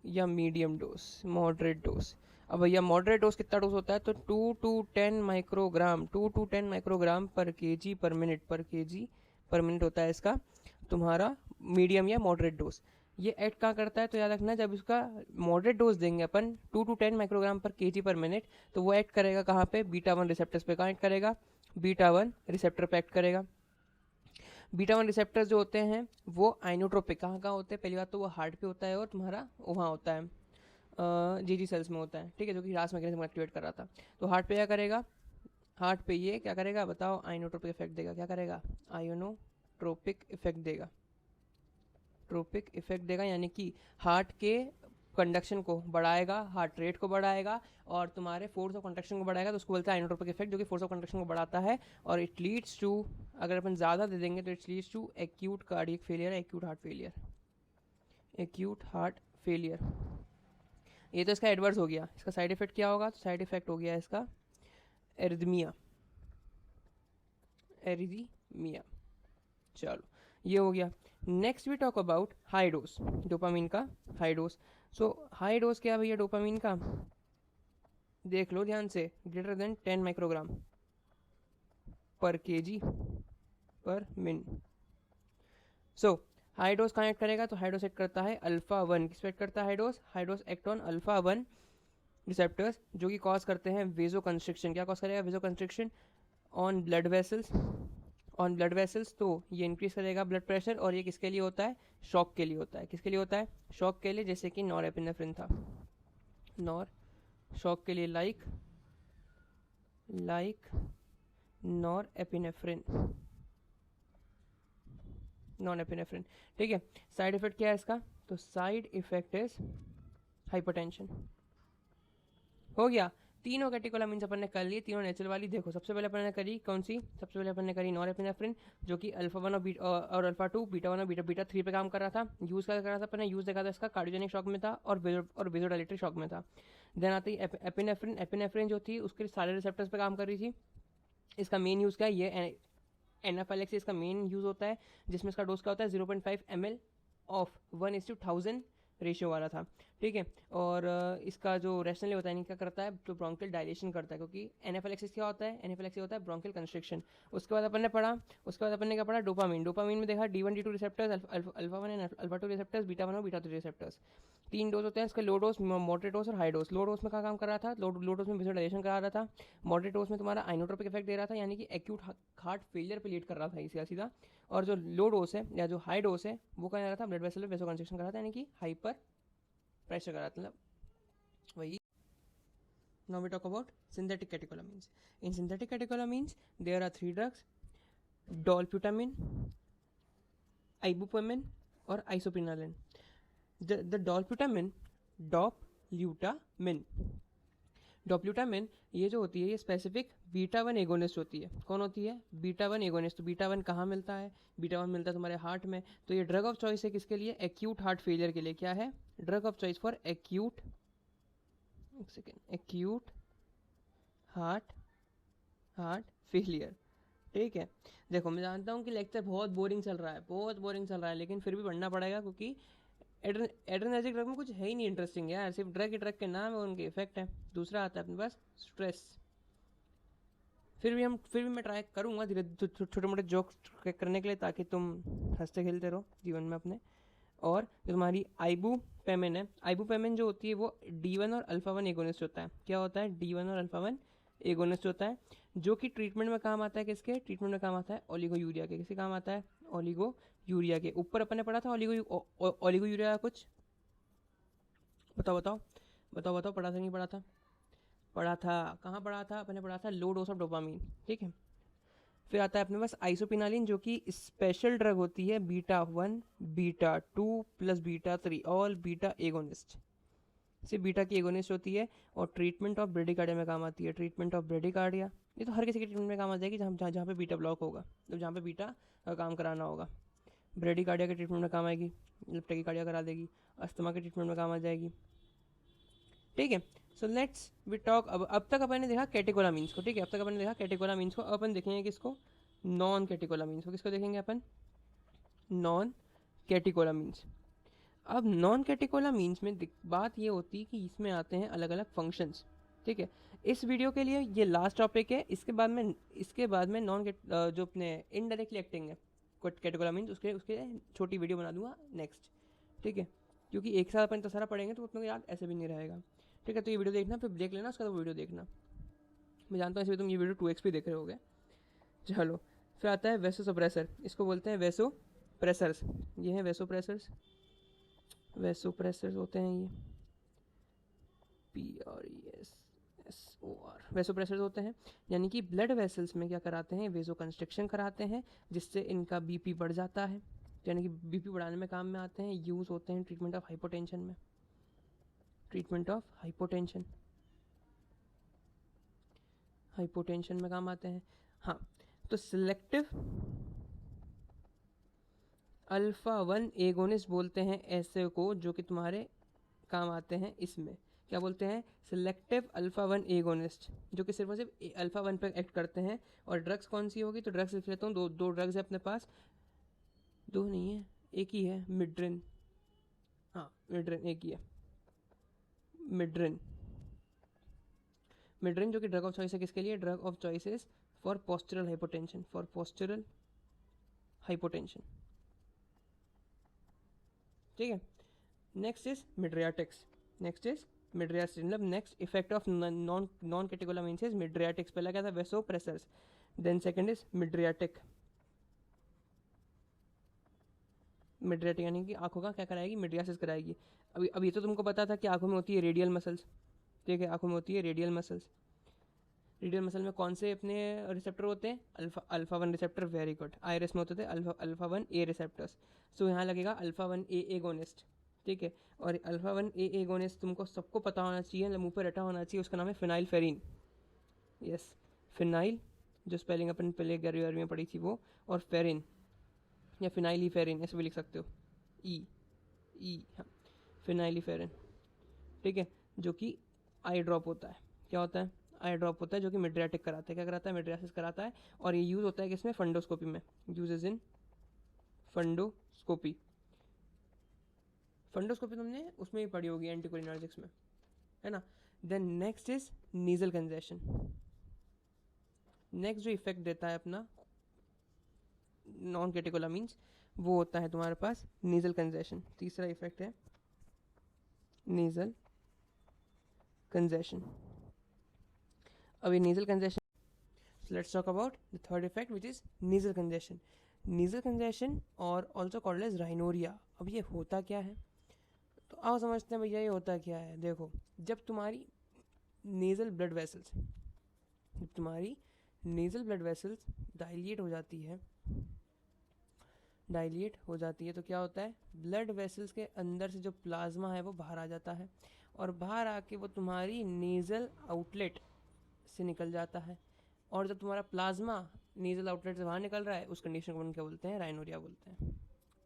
या मीडियम डोज, मॉडरेट डोज। अब भैया मॉडरेट डोज कितना डोज होता है? तो 2 to 10 microgram, 2 to 10 microgram per kg पर मिनट, पर kg पर मिनट होता है इसका तुम्हारा मीडियम या मॉडरेट डोज। ये एक्ट कहाँ करता है? तो याद रखना, जब इसका मॉडरेट डोज देंगे अपन 2 to 10 माइक्रोग्राम पर kg पर मिनट, तो वो एक्ट करेगा कहाँ पे? बीटा 1 रिसेप्टर्स पे। कहाँ एक्ट करेगा? बीटा 1 रिसेप्टर पे एक्ट करेगा। बीटा 1 रिसेप्टर जो होते हैं वो आइनोट्रोपिक कहाँ कहाँ होते हैं? पहली बात तो वो हार्ट पे होता है और तुम्हारा वहाँ होता है जी सेल्स में होता है, ठीक है, जो कि रास मैकेनिज्म एक्टिवेट कर रहा था। तो हार्ट पे क्या करेगा? हार्ट पे ये क्या करेगा बताओ? आइनोट्रोपिक इफेक्ट देगा। क्या करेगा? आयोनोट्रोपिक इफेक्ट देगा, ट्रोपिक इफेक्ट देगा, यानी कि हार्ट के कंडक्शन को बढ़ाएगा, हार्ट रेट को बढ़ाएगा और तुम्हारे फोर्स ऑफ कंडक्शन को बढ़ाएगा, तो उसको बोलते हैं आइनोट्रोपिक इफेक्ट, जो कि फोर्स ऑफ कंडक्शन को बढ़ाता है। और इट लीड्स टू, अगर अपन ज़्यादा दे देंगे तो it leads to acute cardiac failure, acute heart failure, acute heart failure. ये तो इसका एडवर्स हो गया। इसका साइड इफेक्ट क्या होगा? तो साइड इफेक्ट हो गया इसका एरिथमिया, एरिथमिया। चलो ये हो गया। Next we talk about high dose, dopamine का high dose. So high dose क्या भैया डोपामिन का? देख लो ध्यान से, greater than 10 microgram per kg per min. So high dose कहाँ एक्ट करेगा? तो हाई डोज एक्ट करता है अल्फा 1, किस पे एक्ट करता है? High dose act on alpha 1 receptors, जो कि कॉज करते हैं वेजो कंस्ट्रिक्शन। क्या कॉज करेगा? Vaso constriction on blood vessels, on blood vessels. तो ये इंक्रीज करेगा ब्लड प्रेशर, और ये किसके लिए होता है? शॉक के लिए होता है। किसके लिए होता है? शॉक के लिए, जैसे कि नॉर एपिनेफ्रिन था, नॉर शॉक के लिए, like nor epinephrine, non epinephrine, ठीक है। साइड इफेक्ट क्या है इसका? तो साइड इफेक्ट इज हाइपरटेंशन। हो गया। तीनों कैटेकोलामिन्स अपन ने कर लिए, तीनों नेचुरल वाली। देखो सबसे पहले अपन ने करी कौन सी? सबसे पहले अपन ने करी नॉरएपिनेफ्रिन, जो कि अल्फा 1 और अल्फा 2, बीटा 1 और बीटा 3 पे काम कर रहा था। यूज़ क्या कर रहा था अपन ने? यूज़ देखा था इसका कार्डियोजेनिक शॉक में था और वेजोडाइलेटरी शॉक में था। देन आती एपिनेफ्रिन, एपिनेफ्रिन जो थी उसके सारे रिसेप्टर्स पे काम कर रही थी। इसका मेन यूज़ क्या है? ये एनाफाइलेक्सिस का मेन यूज़ होता है, जिसमें इसका डोज का होता है 0.5 ml ऑफ 1:1000 रेशियो वाला था, ठीक है। और इसका जो रैशनल होता है नहीं क्या करता है, तो ब्रोंकियल डायलेशन करता है, क्योंकि एनाफाइलेक्सिस क्या होता है, एनाफाइलेक्सिस होता है ब्रोंकियल कंस्ट्रिक्शन। उसके बाद अपन ने पढ़ा, उसके बाद अपन ने क्या पढ़ा, डोपामीन। डोपामीन में देखा D1 D2 receptors, alpha 1 and alpha 2 receptors, beta 1 और बीटा 3 रिसेप्टर्स। 3 डोज होते हैं इसके, लो डोज, मॉडरेट डोज और हाई डोज। लो डोज में क्या काम कर रहा था, लो डोज में विजुअलाइजेशन करा रहा था। मॉडरेट डोज में तुम्हारा आइनोट्रोपिक इफेक्ट दे रहा था, यानी कि एक्यूट हार्ट फेलियर पे लीड कर रहा था सीधा सीधा। और जो लो डोज है या जो हाई डोज है वो क्या कर रहा था, ब्लड वेसल में वेसो कंस्ट्रिक्शन कर रहा था, यानी कि हाइपर प्रेशर कर रहा था, मतलब वही। Now we talk about synthetic catecholamines. In synthetic catecholamines, there are 3 drugs: dolputamin, ibuprofen और isoprenalin. The dolputamin, डॉप्लूटामिन ये जो होती है, ये स्पेसिफिक बीटा 1 एगोनिस्ट होती है। कौन होती है, बीटा 1 एगोनिस्ट। तो बीटा 1 कहाँ मिलता है, बीटा 1 मिलता है तुम्हारे हार्ट में। तो ये ड्रग ऑफ चॉइस है किसके लिए, एक्यूट हार्ट फेलियर के लिए। क्या है, drug of choice for acute, एक सेकेंड, एक्यूट हार्ट फेलियर, ठीक है। देखो मैं जानता हूँ कि लेक्चर बहुत बोरिंग चल रहा है, बहुत बोरिंग चल रहा है, लेकिन फिर भी पढ़ना पड़ेगा, क्योंकि एड्रेनर्जिक ड्रग में कुछ है ही नहीं इंटरेस्टिंग यार, सिर्फ ड्रग के नाम है, उनके इफेक्ट है। दूसरा आता है अपने पास स्ट्रेस। फिर भी मैं ट्राई करूँगा धीरे छोटे मोटे जोक्स करने के लिए, ताकि तुम हंसते खेलते रहो जीवन में अपने। और जो तुम्हारी आइबुपेमिन है, आइबुपेमिन जो होती है वो D1 और अल्फा 1 एगोनिस्ट होता है। क्या होता है, D1 और अल्फा 1 एगोनिस्ट होता है, जो कि ट्रीटमेंट में काम आता है। किसके ट्रीटमेंट में काम आता है, ओलिगोयूरिया के। किसके काम आता है, ओलिगोयूरिया के। ऊपर अपन ने पढ़ा था ओलिगोयूरिया कुछ, बताओ पढ़ा था नहीं पढ़ा था, पढ़ा था, कहाँ पढ़ा था, अपन ने पढ़ा था लो डोज ऑफ डोपामीन, ठीक है। फिर आता है अपने पास आइसोपिनालिन, जो कि स्पेशल ड्रग होती है beta 1 beta 2 plus beta 3, all beta agonist, सिर्फ बीटा की एगोनिस्ट होती है। और ट्रीटमेंट ऑफ ब्रेडिकार्डिया में काम आती है। ट्रीटमेंट ऑफ ब्रेडिकार्डिया, ये तो हर किसी के ट्रीटमेंट में काम आ जाएगी, जहाँ पे बीटा ब्लॉक होगा, तो जहाँ पे बीटा का काम कराना होगा। ब्रेडिकार्डिया के ट्रीटमेंट में काम आएगी, टैकीकार्डिया करा देगी। अस्थमा के ट्रीटमेंट में काम आ जाएगी, ठीक है। सो लेट्स वी टॉक, अब तक अपन ने देखा कैटेकोलामीन्स को, ठीक है। अब तक अपन ने देखा कैटेकोलामीन्स को। अब अपन देखेंगे किसको, नॉन कैटेकोलामीन्स को। किसको देखेंगे अपन, नॉन कैटेकोलामीन्स। अब नॉन कैटेकोलामीन्स में बात ये होती है कि इसमें आते हैं अलग अलग फंक्शंस, ठीक है। इस वीडियो के लिए ये लास्ट टॉपिक है। इसके बाद में जो अपने इनडायरेक्टली एक्टिंग है कैटेकोलामीन्स, उसके छोटी वीडियो बना दूंगा नेक्स्ट, ठीक है। क्योंकि एक साथ अपन तो सारा पढ़ेंगे तो अपने को याद ऐसे भी नहीं रहेगा, ठीक है। तो ये वीडियो देखना, फिर देख लेना उसका, तो वीडियो देखना। मैं जानता हूँ इसमें तुम ये वीडियो 2x भी देख रहे होगे। चलो फिर आता है वेसो सप्रेसर। इसको बोलते हैं वेसो प्रेसर्स। ये हैं वेसो प्रेसर्स होते हैं ये, PRESSOR वेसो प्रेसर्स होते हैं। यानी कि ब्लड वेसल्स में क्या कराते हैं, वेसो कंस्ट्रिक्शन कराते हैं, जिससे इनका BP बढ़ जाता है, यानी कि BP बढ़ाने में काम में आते हैं। यूज़ होते हैं ट्रीटमेंट ऑफ हाइपोटेंशन में, हाइपोटेंशन में काम आते हैं। हाँ, तो सिलेक्टिव अल्फा 1 एगोनिस्ट बोलते हैं ऐसे को, जो कि तुम्हारे काम आते हैं इसमें। क्या बोलते हैं, सिलेक्टिव अल्फा 1 एगोनिस्ट, जो कि सिर्फ और सिर्फ अल्फा 1 पर एक्ट करते हैं। और ड्रग्स कौन सी होगी, तो ड्रग्स लिख लेता हूँ, दो ड्रग्स है अपने पास, दो नहीं है, एक ही है, मिड्रिन। हाँ मिड्रिन एक ही है, मिड्रिन जो कि ड्रग ऑफ चॉइस है। किसके लिए, drug of choices for postural hypotension, ठीक है। नेक्स्ट इज मिड्रियाटिक्स, मतलब next effect of non catecholamines is mydriatics. पहला क्या था, vasopressors, then second is mydriatic यानी कि आंखों का क्या कराएगी, मिड्रियासिस कराएगी। अभी ये तो तुमको पता था कि आंखों में होती है रेडियल मसल्स, ठीक है। आंखों में होती है रेडियल मसल में कौन से अपने रिसेप्टर होते हैं, alpha 1 receptor, very good. Iris में होते थे अल्फा 1 ए रिसेप्टर्स। सो यहाँ लगेगा अल्फा 1 ए एगोनिस्ट, ठीक है। और अल्फा 1 ए एगोनिस्ट तुमको सबको पता होना चाहिए, मुंह पर रटा होना चाहिए, उसका नाम है फिनाइलफेरिन। यस, फिनाइल, जो स्पेलिंग अपन पहले 11वीं में पढ़ी थी वो, और फेरिन या फिनाइलीफेरिन ऐसे भी लिख सकते हो, हाँ, फिनाइलीफेरिन, ठीक है। जो कि आई ड्रॉप होता है, क्या होता है, आई ड्रॉप होता है जो कि मिड्रियाटिक कराता है, क्या कराता है, मिड्रियासिस कराता है। और ये यूज़ होता है किसमें, फंडोस्कोपी में, यूजेज इन फंडोस्कोपी। फंडोस्कोपी तुमने उसमें भी पढ़ी होगी एंटीकोलिनर्जिक्स में, है ना। Then next is nasal congestion. Next जो इफेक्ट देता है अपना नॉन कैटेकोलामीन्स, वो होता है तुम्हारे पास नीजल कंजेशन। तीसरा इफेक्ट है नीजल कंजेशन। अब ये nasal congestion, so let's talk about the third effect which is nasal congestion. Nasal congestion और also called as rhinorrhea. अब ये होता क्या है, तो आओ समझते हैं भैया ये होता क्या है। देखो, जब तुम्हारी नेजल ब्लड वेसल्स, जब तुम्हारी नेजल ब्लड वेसल्स डायलिएट हो जाती है, डायलिएट हो जाती है तो क्या होता है, ब्लड वेसल्स के अंदर से जो प्लाज्मा है वो बाहर आ जाता है, और बाहर आके वो तुम्हारी नेजल आउटलेट से निकल जाता है। और जब तुम्हारा प्लाज्मा नेजल आउटलेट से बाहर निकल रहा है, उस कंडीशन को क्या बोलते हैं, राइनोरिया बोलते हैं।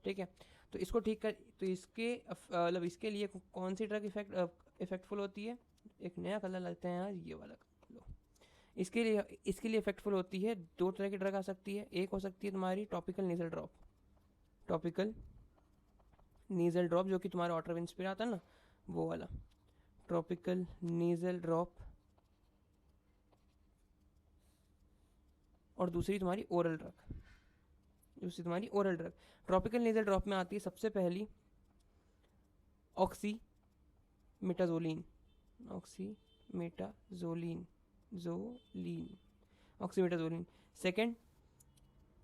ठीक है, तो इसको ठीक कर, तो इसके मतलब इसके लिए कौन सी ड्रग इफेक्टफुल होती है, एक नया कलर लगता है यार, ये वाला लो। इसके लिए इफेक्टफुल होती है, दो तरह की ड्रग आ सकती है। एक हो सकती है तुम्हारी topical nasal drop, topical nasal drop जो कि तुम्हारा ऑटरविंस पे आता है ना, वो वाला टॉपिकल नेजल ड्रॉप। और दूसरी तुम्हारी ओरल ड्रग, दूसरी तुम्हारी oral drug. Tropical nasal drop में आती है सबसे पहली oxymetazoline, oxymetazoline, zoline, oxymetazoline. Second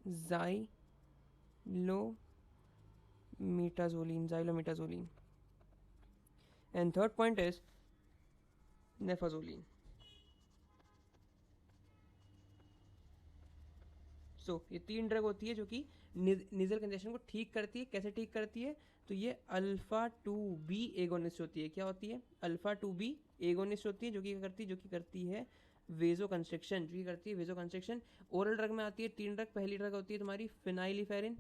xylometazoline, xylometazoline. And third point is naphazoline. So ये तीन ड्रग होती है जो कि नेजल कंजेशन को ठीक करती है। कैसे ठीक करती है, तो ये अल्फा 2B एगोनिस्ट होती है। क्या होती है, अल्फा 2B एगोनिस्ट होती है, जो कि करती है वेजो कंस्ट्रिक्शन, जो कि करती है वेजो कंस्ट्रिक्शन। ओरल ड्रग में आती है तीन ड्रग। पहली ड्रग होती है तुम्हारी फिनाइलिफेरिन,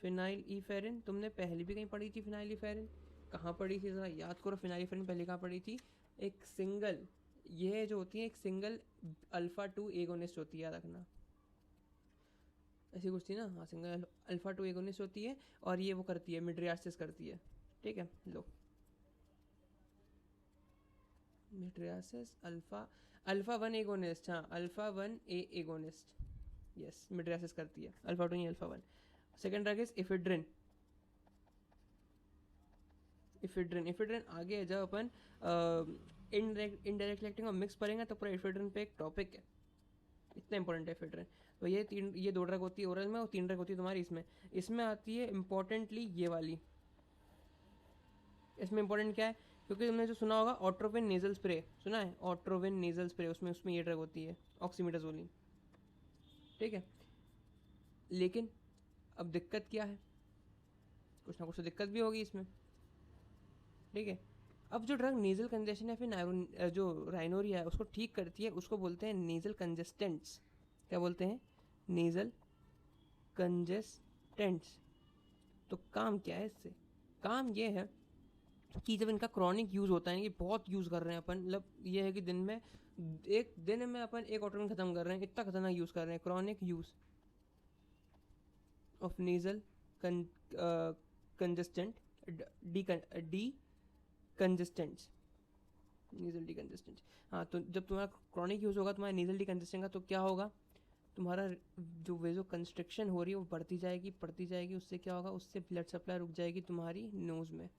फिनाइलिफेरिन तुमने पहले भी कहीं पढ़ी थी। फिनाइलिफेरिन कहाँ पढ़ी थी, जरा याद करो। फिनाइलिफेरिन पहले कहाँ पढ़ी थी, एक सिंगल, ये जो होती है एक सिंगल अल्फा 2 एगोनिस्ट होती है, याद रखना, ऐसी कुछ थी ना, हाँ, सिंगल अल्फा 2 एगोनिस्ट होती है, और ये वो करती है मिड्रियासिस करती है। ठीक है, लो मिड्रियासिस अल्फा 1 एगोनिस्ट, हाँ अल्फा 1 एगोनिस्ट, यस, मिड्रियासिस करती है, अल्फा 2 नहीं alpha 1। Second drug is ephedrine. Ephedrine आगे जब अपन इनडायरेक्टली एक्टिंग और मिक्स करेंगे तो पूरा इफिड्रिन पे एक टॉपिक है, इतना इंपॉर्टेंट है इफिड्रिन। तो ये दो ड्रग होती है ओरल में, और तीन ड्रग होती है तुम्हारी इसमें आती है इंपॉर्टेंटली ये वाली। इसमें इंपॉर्टेंट क्या है, क्योंकि तुमने जो सुना होगा ऑट्रोविन नेजल स्प्रे, सुना है ऑट्रोविन नेजल स्प्रे, उसमें ये ड्रग होती है ऑक्सीमेटाजोलिन। ठीक है, लेकिन अब दिक्कत क्या है, कुछ ना कुछ तो दिक्कत भी होगी इसमें। ठीक है, अब जो ड्रग नेजल कंजेशन है फिर जो राइनोरिया है उसको ठीक करती है, उसको बोलते हैं नेजल कंजेस्टेंट्स। क्या बोलते हैं, नेजल कंजेस्टेंट्स। तो काम क्या है इससे, काम ये है कि जब इनका क्रॉनिक यूज़ होता है, ये बहुत यूज़ कर रहे हैं अपन, मतलब ये है कि दिन में अपन एक ऑटोमेन ख़त्म कर रहे हैं, इतना खतरनाक यूज़ कर रहे हैं। Chronic use of nasal decongestant, decongestants, nasal decongestant. हाँ, तो जब तुम्हारा क्रॉनिक यूज़ होगा तुम्हारा नेजल डी कंजेस्टेंट का, तो क्या होगा, तुम्हारा जो वेजो कंस्ट्रिक्शन हो रही है वो बढ़ती जाएगी। उससे क्या होगा, उससे ब्लड सप्लाई रुक जाएगी तुम्हारी नोज़ में।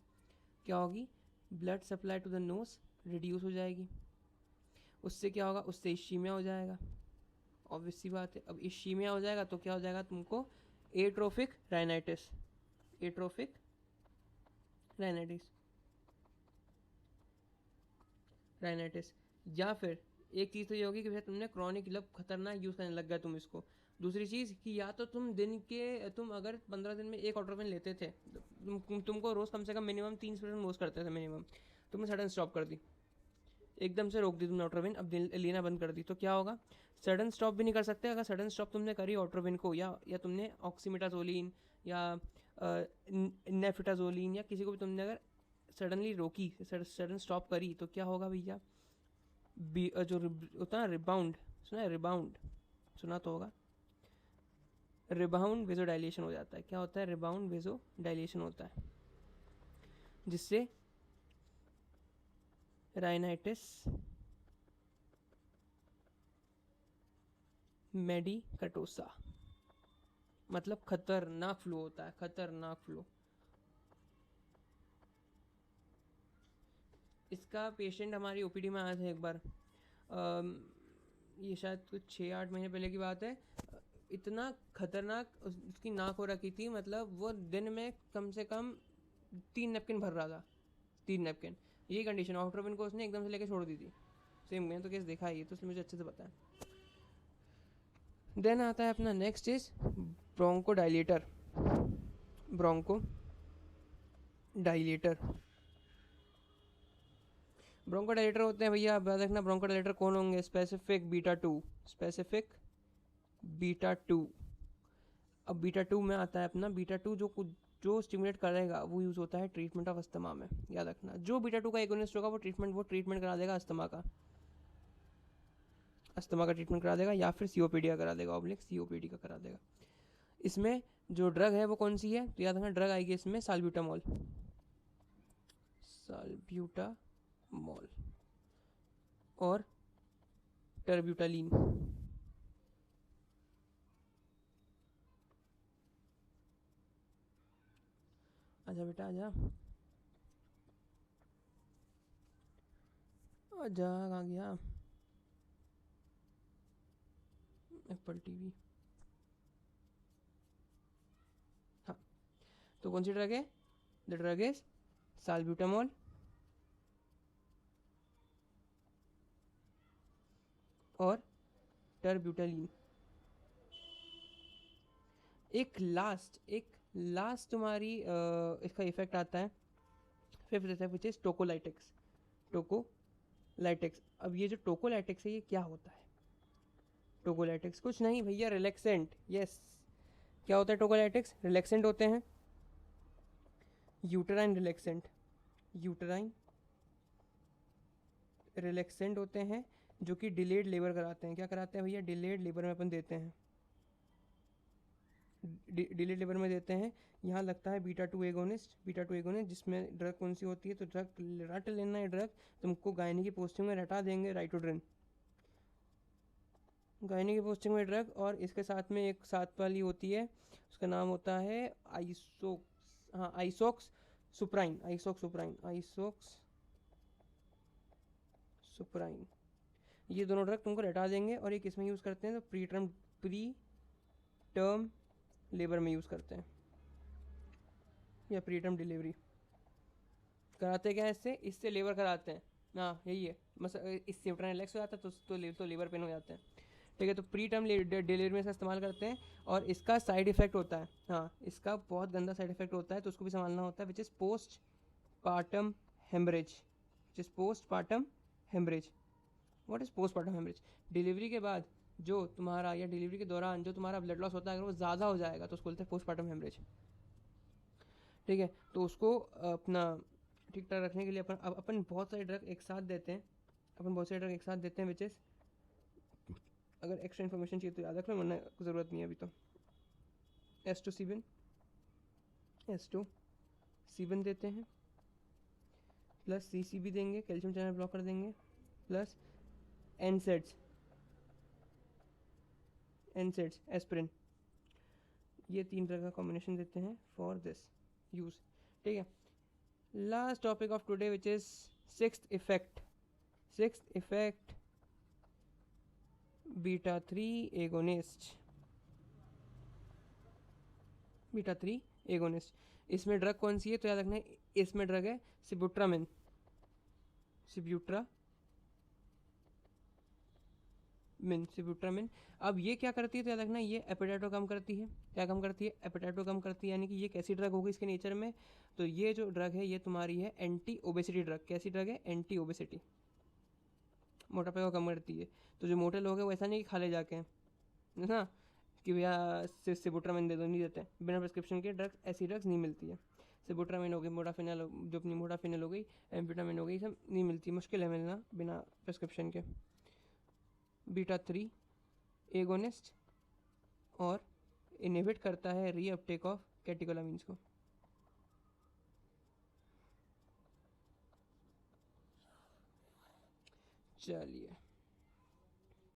क्या होगी, blood supply to the nose reduce हो जाएगी। उससे क्या होगा, उससे इश्कीमिया हो जाएगा, ऑब्वियस सी बात है। अब इश्कीमिया हो जाएगा तो क्या हो जाएगा तुमको, एट्रोफिक राइनाइटिस, एट्रोफिक राइनाइटिस। या फिर एक चीज़ तो ये होगी कि भैया तुमने क्रॉनिक मतलब खतरनाक यूज़ करने लग गया तुम इसको। दूसरी चीज़ कि या तो तुम अगर 15 दिन में एक ऑटोविन लेते थे, तुमको रोज़ कम से कम मिनिमम 3 रोज़ करते थे मिनिमम, तुमने सडन स्टॉप कर दी, एकदम से रोक दी तुमने ऑटोविन, अब लेना बंद कर दी, तो क्या होगा, सडन स्टॉप भी नहीं कर सकते। अगर सडन स्टॉप तुमने करी ऑटोविन को, या तुमने ऑक्सीमेटाजोलिन या नेफिटाजोलिन या किसी को भी तुमने अगर सडनली रोकी, सडन स्टॉप करी, तो क्या होगा भैया, जो होता है ना रिबाउंड, सुना है रिबाउंड, सुना तो होगा। रिबाउंड वेजो डायलेशन हो जाता है। क्या होता है? रिबाउंड वेजो डायलेशन होता है, जिससे राइनाइटिस मेडिकटोसा मतलब खतरनाक फ्लू होता है, खतरनाक फ्लू। इसका पेशेंट हमारी ओपीडी में आया था एक बार। ये शायद कुछ 6-8 महीने पहले की बात है। इतना खतरनाक उसकी नाक हो रखी थी, मतलब वो दिन में कम से कम 3 नैपकिन भर रहा था, 3 नैपकिन। यही कंडीशन ऑक्ट्रोपिन को उसने एकदम से लेके छोड़ दी थी। सेम मैंने तो केस देखा ही है, तो इसलिए मुझे अच्छे से पता है। देन आता है अपना next is bronchodilator. Bronchodilator bronchodilator होते हैं भैया, आप याद रखना। ब्रोंकोडाइलेटर कौन होंगे? Specific beta 2, specific beta 2। अब बीटा 2 में आता है अपना बीटा 2 जो स्टिमुलेट करेगा वो यूज़ होता है ट्रीटमेंट ऑफ अस्थमा में। याद रखना, जो बीटा 2 का एगोनिस्ट होगा वो ट्रीटमेंट करा देगा अस्थमा का ट्रीटमेंट करा देगा, या फिर सीओपीडी का करा देगा, ऑब्लिक सीओपीडी का करा देगा। इसमें जो ड्रग है वो कौन सी है? तो याद रखना, ड्रग आएगी इसमें साल्ब्यूटामॉल और टर्ब्यूटालीन। आजा बेटा आजा आजा, कहाँ गया? Apple TV. हाँ, तो कौन सी ड्रग है? द ड्रग इज साल्ब्यूटामॉल और टर्ब्यूटालीन। एक लास्ट तुम्हारी इसका इफेक्ट आता है, fifth effect which is tocolytics. अब ये जो टोकोलाइटिक्स है ये क्या होता है? टोकोलाइटिक्स कुछ नहीं भैया, रिलैक्सेंट। यस, क्या होता है टोकोलाइटिक्स? रिलैक्सेंट होते हैं, यूटेराइन रिलैक्सेंट होते हैं, जो कि डिलेड लेबर कराते हैं। क्या कराते हैं भैया? डिलेड लेबर में अपन देते हैं, डिलेड लेबर में देते हैं। यहाँ लगता है बीटा 2 एगोनिस्ट, जिसमें ड्रग कौन सी होती है? तो ड्रग रट लेना है, ड्रग तुमको गायनी की पोस्टिंग में रटा देंगे, राइटोड्रिन गायनी की पोस्टिंग में ड्रग। और इसके साथ में एक साथ वाली होती है, उसका नाम होता है आइसोक्स सुप्राइन। ये दोनों ड्रग तुमको रटा देंगे। और ये किस में यूज़ करते हैं? तो प्री टर्म लेबर में यूज़ करते हैं, या प्री टर्म डिलीवरी। कराते क्या है इससे लेबर कराते हैं। हाँ यही है, इससे यूट्राइन रिलैक्स हो जाता है तो लेबर पेन हो जाते हैं। ठीक है, तो प्री टर्म डिलीवरी में इसका इस्तेमाल करते हैं। और इसका साइड इफेक्ट होता है, हाँ इसका बहुत गंदा साइड इफेक्ट होता है, तो उसको भी संभालना होता है, which is postpartum haemorrhage. What is postpartum haemorrhage? Delivery के बाद जो तुम्हारा, या डिलीवरी के दौरान जो तुम्हारा ब्लड लॉस होता है, अगर वो ज़्यादा हो जाएगा तो उसको बोलते हैं पोस्ट पार्टम हेमरेज। ठीक है, तो उसको अपना ठीक ठाक रखने के लिए अपन बहुत सारे ड्रग एक साथ देते हैं, विच इज़, अगर एक्स्ट्रा इन्फॉर्मेशन चाहिए तो याद रख लो, वरना ज़रूरत नहीं है अभी तो। एस2 देते हैं, प्लस सीसीबी देंगे, कैल्शियम चैनल ब्लॉकर देंगे, प्लस एनसेड्स एस्पिरिन। ये 3 ड्रग का कॉम्बिनेशन देते हैं फॉर दिस यूज़। ठीक है, last topic of today which is sixth effect beta 3 agonist. इसमें ड्रग कौन सी है? तो याद रखना, इसमें ड्रग है सिब्यूट्रामिन। अब ये क्या करती है? तो याद रखना, ये एपेटाइटो कम करती है। क्या कम करती है? एपेटाइटो कम करती है। यानी कि ये कैसी ड्रग होगी इसके नेचर में? तो ये जो ड्रग है ये तुम्हारी है एंटी ओबेसिटी ड्रग। कैसी ड्रग है? एंटी ओबेसिटी, मोटापे को कम करती है। तो जो मोटे लोग हैं वो ऐसा नहीं कि खा ले जाके, है ना, कि भैया सिबुट्रामिन दे दो, नहीं देते। बिना प्रिस्क्रिप्शन के ड्रग्स, ऐसी ड्रग्स नहीं मिलती है। सिबुट्रामिन हो गई, मोडाफिनल जो अपनी मोडाफिनल हो गई, एम्फेटामिन हो गई, सब नहीं मिलती, मुश्किल है मिलना बिना प्रिस्क्रिप्शन के। बीटा 3 एगोनिस्ट और इनहिबिट करता है रीअपटेक ऑफ कैटेकोलामिन्स को। चलिए